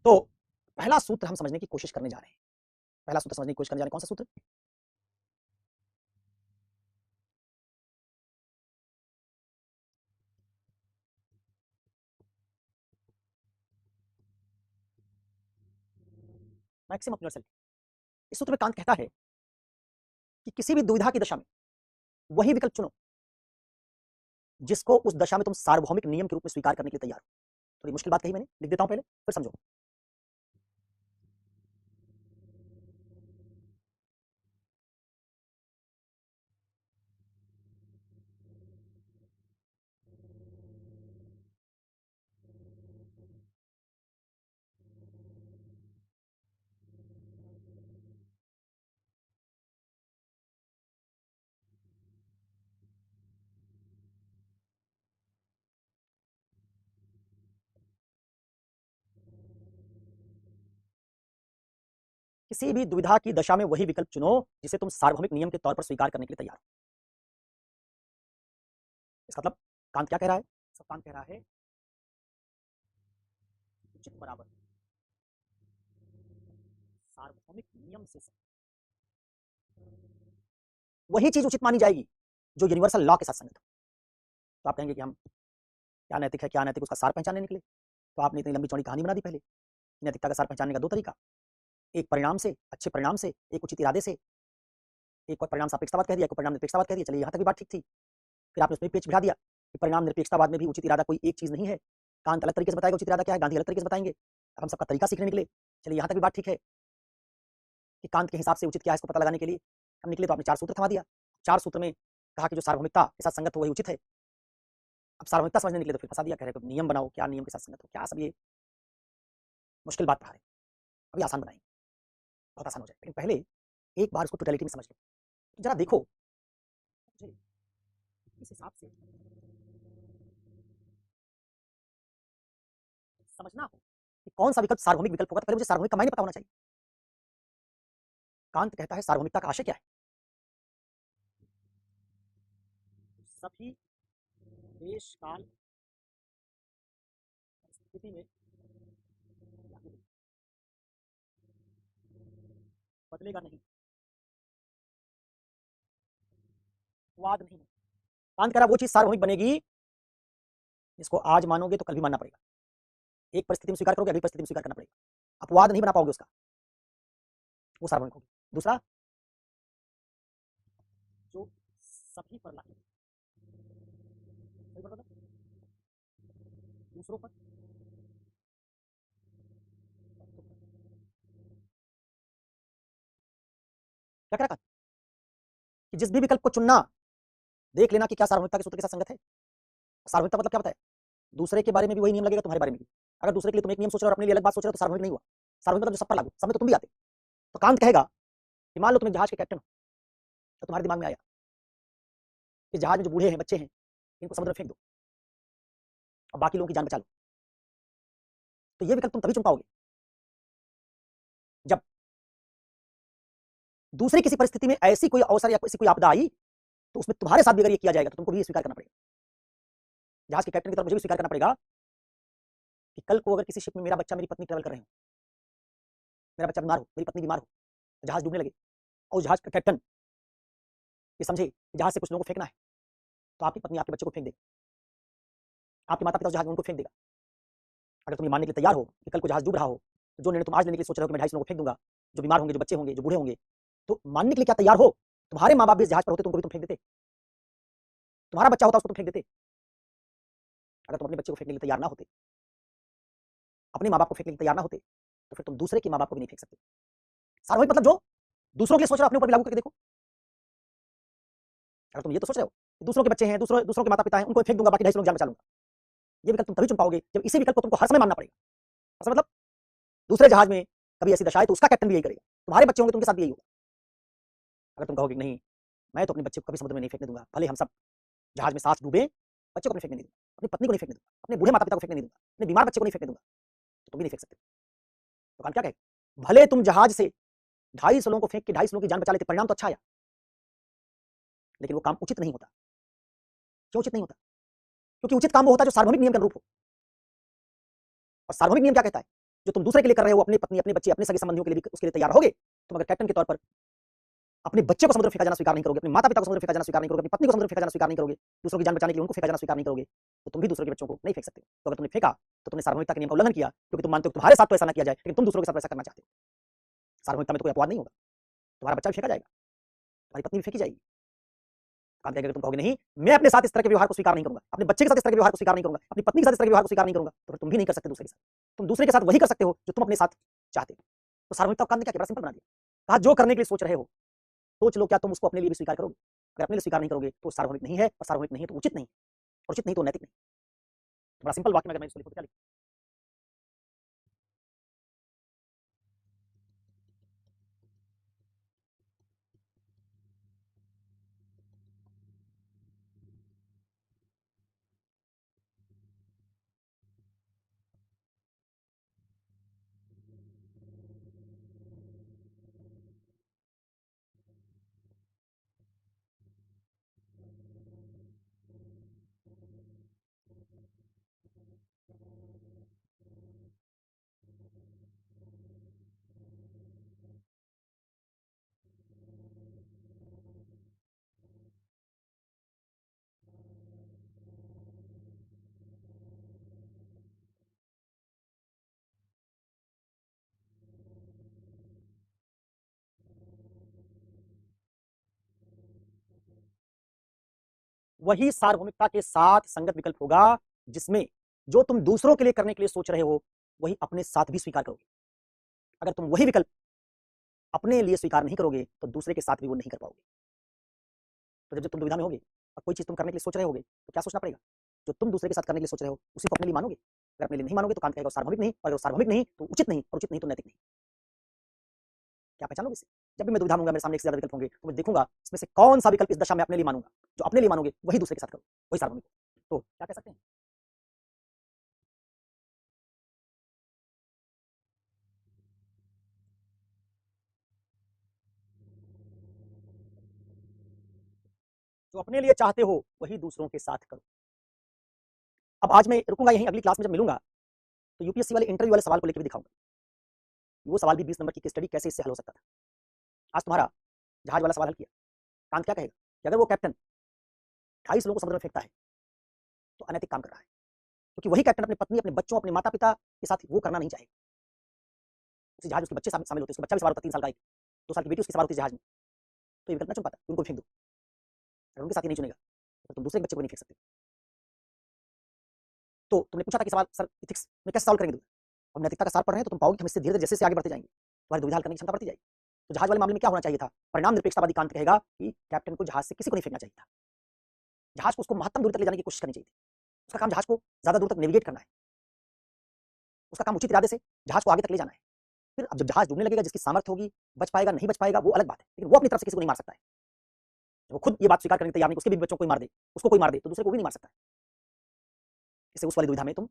तो पहला सूत्र हम समझने की कोशिश करने जा रहे हैं। पहला सूत्र समझने की कोशिश करने जा रहे हैं, कौन सा सूत्र? Maximum universal. इस सूत्र में कांत कहता है कि किसी भी दुविधा की दशा में वही विकल्प चुनो जिसको उस दशा में तुम सार्वभौमिक नियम के रूप में स्वीकार करने के लिए तैयार हो। थोड़ी मुश्किल बात कही मैंने, लिख देता हूं पहले फिर समझो। किसी भी दुविधा की दशा में वही विकल्प चुनो जिसे तुम सार्वभौमिक नियम के तौर पर स्वीकार करने के लिए तैयार हो। इसका मतलब कांत क्या कह रहा है? सब कांत कह रहा है उचित बराबर सार्वभौमिक नियम से वही चीज उचित मानी जाएगी जो यूनिवर्सल लॉ के साथ संगत हो। तो आप कहेंगे कि हम क्या नैतिक है क्या नैतिक उसका सार पहचानने निकले, तो आपने इतनी लंबी चौड़ी कहानी बना दी। पहले नैतिकता का सार पहचानने का 2 तरीका, एक परिणाम से, अच्छे परिणाम से, एक उचित इरादे से। एक और परिणाम सापेक्षतावाद कह दिया, एक परिणाम निरपेक्षतावाद कह दिया। चलिए यहाँ तक भी बात ठीक थी। फिर आपने उसमें पेच भिड़ा दिया कि परिणाम निरपेक्षतावाद में भी उचित इरादा कोई एक चीज नहीं है। कांत अलग तरीके से बताएगा उचित इरादा क्या है, गांधी अलग तरीके से बताएंगे। अब हम सबका तरीका सीखने निकले। चलिए यहाँ तक भी बात ठीक है कि कांत के हिसाब से उचित क्या है इसको पता लगाने के लिए हम निकले, तो आपने 4 सूत्र थमा दिया। 4 सूत्र में कहा कि जो सार्वभौमिकता के साथ संगत हो वही उचित है। अब सार्वभौमिकता समझने निकले तो फिर फंसा दिया, कह रहे नियम बनाओ, क्या नियम के साथ संगत हो, क्या सब ये मुश्किल बात पढ़ा रहे। अभी आसान बनाएंगे, बहुत आसान हो जाए। लेकिन पहले एक बार उसको टोटलिटी में समझ लो, जरा देखो मुझे इस हिसाब से समझना हो कि कौन सा विकल्प सार्वभौमिक विकल्प होगा, तो पहले मुझे सार्वभौमिक का मायने पता होना चाहिए। कांत कहता है सार्वभौमिकता का आशय क्या है? सभी देश काल स्थिति में बदलेगा नहीं, वाद नहीं। कांत कह रहा वो चीज सार्वभौमिक बनेगी जिसको आज मानोगे तो कल भी मानना पड़ेगा, एक परिस्थिति में स्वीकार करोगे अगली परिस्थिति में स्वीकार करना पड़ेगा। अपवाद नहीं बना पाओगे उसका, वो सार्वभौमिक होगी। दूसरा, जो सभी पर लागू, दूसरों पर, क्या कह रहा कि जिस भी विकल्प को चुनना देख लेना कि क्या सार्वभौमिकता के सूत्र के साथ संगत है। सार्वभौमिकता मतलब क्या बताया? दूसरे के बारे में भी वही नियम लगेगा, तुम्हारे बारे में भी। अगर दूसरे के लिए तुम एक नियम सोच रहे हो और अपने लिए अलग बात सोच रहे हो तो सार्वभौमिक नहीं हुआ। सार्वभौमिक मतलब जो सब पर लागू, सब में तो तुम भी आते। तो कांत कहेगा कि मान लो तुम एक जहाज के कैप्टन हो, तो तुम्हारे दिमाग में आया कि जहाज में जो बूढ़े हैं, बच्चे हैं, इनको समुद्र में फेंक दो और बाकी लोगों की जान बचा लो। तो ये विकल्प तुम तभी चुन पाओगे जब दूसरी किसी परिस्थिति में ऐसी कोई अवसर या ऐसी कोई आपदा आई तो उसमें तुम्हारे साथ भी अगर ये किया जाएगा तो तुमको भी स्वीकार करना पड़ेगा। जहाज के कैप्टन की तरफ मुझे भी स्वीकार करना पड़ेगा कि कल को अगर किसी शिप में मेरा बच्चा मेरी पत्नी ट्रैवल कर रहे हो, मेरा बच्चा बीमार हो, मेरी पत्नी बीमार हो, जहाज डूबने लगे और जहाज का कैप्टन ये समझे कि जहाज से कुछ लोगों को फेंकना है, तो आपकी पत्नी आपके बच्चे को फेंक देगी, आपके माता पिता उस जहाज में उनको फेंक देगा। अगर तुम ये मानने के लिए तैयार हो कि कल को जहाज डूब रहा हो, तो जो निर्णय तुम आज लेने के लिए सोच रहे हो कि मैं 250 लोगों को फेंक दूंगा, जो बीमार होंगे, जो बच्चे होंगे, जो बूढ़े होंगे, तो मानने के लिए क्या तैयार हो? तुम्हारे माँ बाप भी इस जहाज पर होते तो उनको भी तुम फेंक देते, तुम्हारा बच्चा होता उसको तुम फेंक देते। अगर तुम अपने बच्चे को फेंकने के लिए तैयार ना होते, अपने माँ बाप को फेंकने के लिए तैयार ना होते, तो फिर तुम दूसरे के माँ बाप को भी नहीं फेंक सकते। सार्वभौमिक मतलब जो दूसरों के लिए सोच रहे हो अपने ऊपर भी लागू करके देखो। अगर तुम ये तो सोच रहे हो कि दूसरों के बच्चे हैं, दूसरों के माता पिता हैं, उनको फेंक दूंगा, बाकी 250 लोग जान बचा लूंगा, ये विकल्प तुम तभी चुन पाओगे जब इसी विकल्प को तुमको हर समय मानना पड़ेगा। ऐसा मतलब दूसरे जहाज में कभी ऐसी दशा है तो उसका कैप्टन भी यही करेगा, तुम्हारे बच्चे होंगे तो उनके साथ भी यही होगा। अगर तुम कहोगे नहीं, मैं तो अपने बच्चे को कभी समुद्र में नहीं फेंकने दूंगा, भले हम सब जहाज में साथ डूबे, बच्चे को नहीं फेंकने नहीं दूंगा, अपनी पत्नी को नहीं फेंकने दूंगा, अपने बूढ़े माता पिता को फेंकने नहीं दूंगा, अपने बीमार बच्चे को नहीं फेंकने दूंगा, तो तुम भी नहीं फेंक सकते। तो काम क्या कहेगा, भले तुम जहाज से 250 लोगों को फेंक के 250 लोगों की जान बचा लेते, परिणाम तो अच्छा आया, लेकिन वो काम उचित नहीं होता। क्यों उचित नहीं होता? क्योंकि उचित काम वो होता है जो सार्वभौमिक नियम के अनुरूप हो। और सार्वभौमिक नियम क्या कहता है, जो तुम दूसरे के लिए कर रहे हो, अपनी पत्नी, अपने बच्चे, अपने सगे संबंधियों के लिए भी उसके लिए तैयार रहोगे। तुम अगर कैप्टन के तौर पर अपने बच्चे को समुद्र में फेंका जाना स्वीकार नहीं करोगे, अपने माता पिता को समुद्र में फेंका जाना स्वीकार नहीं करोगे, अपनी पत्नी को समुद्र में फेंका जाना स्वीकार नहीं करोगे, दूसरों की जान बचाने के लिए उनको फेंका जाना स्वीकार नहीं करोगे, तो तुम भी दूसरों के बच्चों को नहीं फेंक सकते। तो अगर तुमने फेंका तो तुमने सार्वभौमिकता के नियम का उल्लंघन किया, क्योंकि तुम मानते हो तुम्हारे साथ तो ऐसा ना किया जाए, लेकिन तुम दूसरों के साथ ऐसा करना चाहते हो। सार्वभौमिकता में तो कोई अपवाद नहीं होगा, तुम्हारा बच्चा भी फेंका जाएगा, तुम्हारी पत्नी भी फेंकी जाएगी। काम करेगा, तुम कहोगे नहीं, मैं अपने साथ इस तरह के व्यवहार को स्वीकार नहीं करूंगा, अपने बच्चे के साथ इस तरह के व्यवहार को स्वीकार नहीं करूंगा, अपनी पत्नी के साथ इस तरह के व्यवहार को स्वीकार नहीं करूंगा, तो फिर तुम भी नहीं कर सकते दूसरे के साथ। तुम दूसरे के साथ वही कर सकते हो जो तुम अपने साथ चाहते हो। तो सार्वभौमिकता का काम ने क्या किया, बड़ा सिंपल बना दिया। कहा जो करने के लिए सोच रहे हो, सोच लो क्या तुम उसको अपने लिए भी स्वीकार करोगे। अगर अपने लिए स्वीकार नहीं करोगे तो सार्वभौमिक नहीं है, और सार्वभौमिक नहीं है तो उचित नहीं, और उचित नहीं तो नैतिक नहीं। बड़ा सिंपल वाक्य में अगर मैं इसको लिखूं तो क्या लिखूं? वही सार्वभौमिकता के साथ संगत विकल्प होगा जिसमें जो तुम दूसरों के लिए करने के लिए सोच रहे हो वही अपने साथ भी स्वीकार करोगे। अगर तुम वही विकल्प अपने लिए स्वीकार नहीं करोगे तो दूसरे के साथ भी वो नहीं कर पाओगे। तो जब जब तुम दुविधा में होगे और कोई चीज तुम करने के लिए सोच रहे होगे तो क्या सोचना पड़ेगा, जो तुम दूसरे के साथ करने के लिए सोच रहे हो उसी को अपने लिए मानोगे। अगर अपने लिए नहीं मानोगे तो काम कहेगा सार्वभौमिक नहीं, और अगर सार्वभौमिक नहीं तो उचित नहीं, और उचित नहीं तो नैतिक नहीं। क्या पहचान लोगे इससे? जब भी मैं दुविधा होऊंगा, मेरे सामने एक से ज्यादा विकल्प होंगे, तो मैं देखूंगा इसमें से कौन सा विकल्प इस दशा में अपने लिए मानूंगा। जो अपने लिए मानोगे वही दूसरे के साथ करो, वही सार्वभौमिक। तो क्या कह सकते हैं? जो अपने लिए चाहते हो वही दूसरों के साथ करो। अब आज मैं रुकूंगा यहीं, अगली क्लास में जब मिलूंगा तो यूपीएससी वाले इंटरव्यू वाले सवाल को लेकर भी दिखाऊंगा। वो सवाल भी 20 नंबर की स्टडी कैसे इससे हल हो सकता था। आज तुम्हारा जहाज वाला सवाल हल किया, कांत क्या कहेगा कि अगर वो कैप्टन 28 लोगों को समुद्र में फेंकता है तो अनैतिक काम कर रहा है, क्योंकि वही कैप्टन अपनी पत्नी, अपने बच्चों, अपने माता पिता के साथ वो करना नहीं चाहेगा। उसी जहाज उसके बच्चे शामिल होते हैं, उसका बच्चा भी सवार होता है, 3 साल का, एक 2 साल की बेटी उसकी सवार होती है जहाज में। तो ये विकल्प ना चुन पाता, उनको फेंक दो। अगर उनके साथ ही नहीं चुनेगा तो तुम दूसरे बच्चे को नहीं फेंक सकते। तो तुमने पूछा था कि सवाल सर इथिक्स में कैसे सॉल्व करेंगे दुविधा, अब नैतिकता का सार पढ़ रहे हैं तो तुम पाओगे कि हम इससे धीरे धीरे जैसे आगे बढ़ते जाएंगे तुम्हारी दुविधा हल करने की क्षमता बढ़ती जाएगी। तो जहाज वाले मामले में क्या होना चाहिए था, परिणाम निरपेक्षतावादी कांत कहेगा कि कैप्टन को जहाज से किसी को नहीं फेंकना चाहिए था। जहाज को उसको महत्तम दूरी तक ले जाने की कोशिश करनी चाहिए थी। उसका काम जहाज को ज्यादा दूर तक नेविगेट करना है, उसका काम उचित इरादे से जहाज को आगे तक ले जाना है। फिर अब जब जहाज डूबने लगेगा, जिसकी सामर्थ्य होगी, बच पाएगा नहीं बच पाएगा वो अलग बात है, लेकिन वो अपनी तरफ से किसी को नहीं मार सकता है। जब वो खुद ये बात स्वीकार करने के तैयार नहीं, उसके भी बच्चों को मार दे, उसको कोई मार दे तो दूसरे को भी नहीं मार सकता है। इससे उस वाली दुविधा में तुम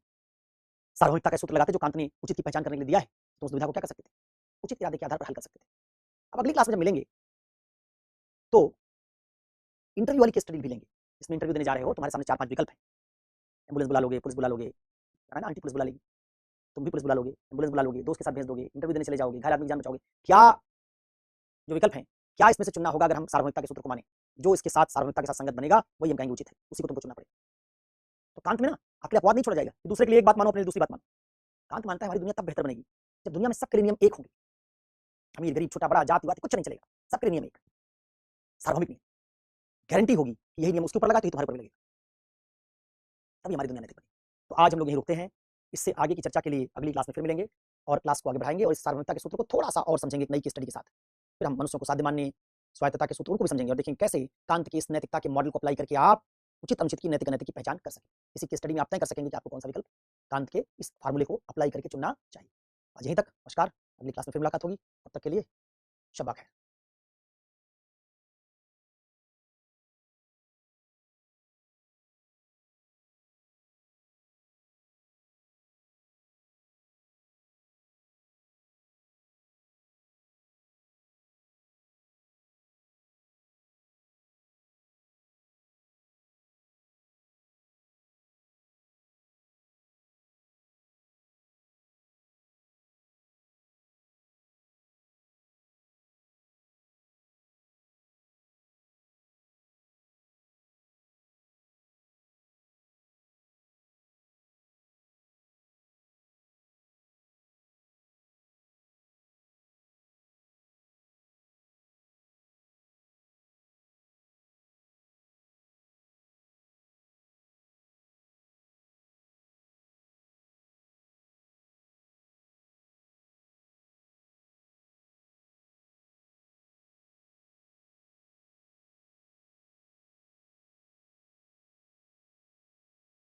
सार्वभौमिकता का सूत्र लगाते जो कांत ने उचित की पहचान करने के लिए दिया है, तो उस दुविधा को क्या कर सकते थे, उचित इरादे के आधार पर हल कर सकते थे। अब अगली क्लास में जब मिलेंगे तो इंटरव्यू वाली केस स्टडी भी लेंगे। इसमें इंटरव्यू देने जा रहे हो, तुम्हारे सामने 4-5 विकल्प है, एम्बुलेंस बुला लोगे, पुलिस बुला लोगे, है ना, आंटी पुलिस बुला लेगी, तुम भी पुलिस बुला लोगे, एम्बुलेंस बुला लोगे, दोस्त के साथ भेज दोगे, इंटरव्यू देने चले जाओगे, घायल आदमी की जान बचाओगे। क्या जो विकल्प हैं, क्या इसमें से चुनना होगा अगर हम सार्वभौमिकता के सूत्र को माने? जो इसके साथ सार्वभौमिकता के साथ संगत बनेगा वही हम कहेंगे उचित है, उसी को तुमको चुनना पड़ेगा। तो कांत में ना अकेले अपवाद नहीं छोड़ा जाएगा कि दूसरे के लिए एक बात मानो, अपने लिए दूसरी बात मानो। कांत मानता है हमारी दुनिया तब बेहतर बनेगी जब दुनिया में सबके लिए नियम एक होंगे। अमीर गरीब छोटा बड़ा जाति वाति कुछ नहीं चलेगा, सबके लिए नियम एक, सार्वभौमिक नियम। गारंटी होगी कि यही नियम उसके ऊपर लगा तो ये तुम्हारे ऊपर भी लगेगा, तभी हमारी दुनिया नैतिक बनेगी। तो आज हम लोग यहीं रुकते हैं, इससे आगे की चर्चा के लिए अगली क्लास में फिर मिलेंगे और क्लास को आगे बढ़ाएंगे और इस सार्वभौमिकता के सूत्र को थोड़ा सा और समझेंगे एक नई केस स्टडी के साथ। फिर हम मनुष्यों को साध्य मानने, स्वायत्तता के सूत्र उनको भी समझेंगे और देखेंगे कैसे कांत की इस नैतिकता के मॉडल को अप्लाई करके आप उचित अनुचित की, नैतिक अनैतिक की पहचान कर सकें। इसी केस स्टडी में आप तय कर सकेंगे कि आपको कौन सा विकल्प कांत के इस फार्मूले को अप्लाई करके चुनना चाहिए। आज यहीं तक, नमस्कार, अगली क्लास में फिर मुलाकात होगी, तब तक के लिए शब्बा खैर।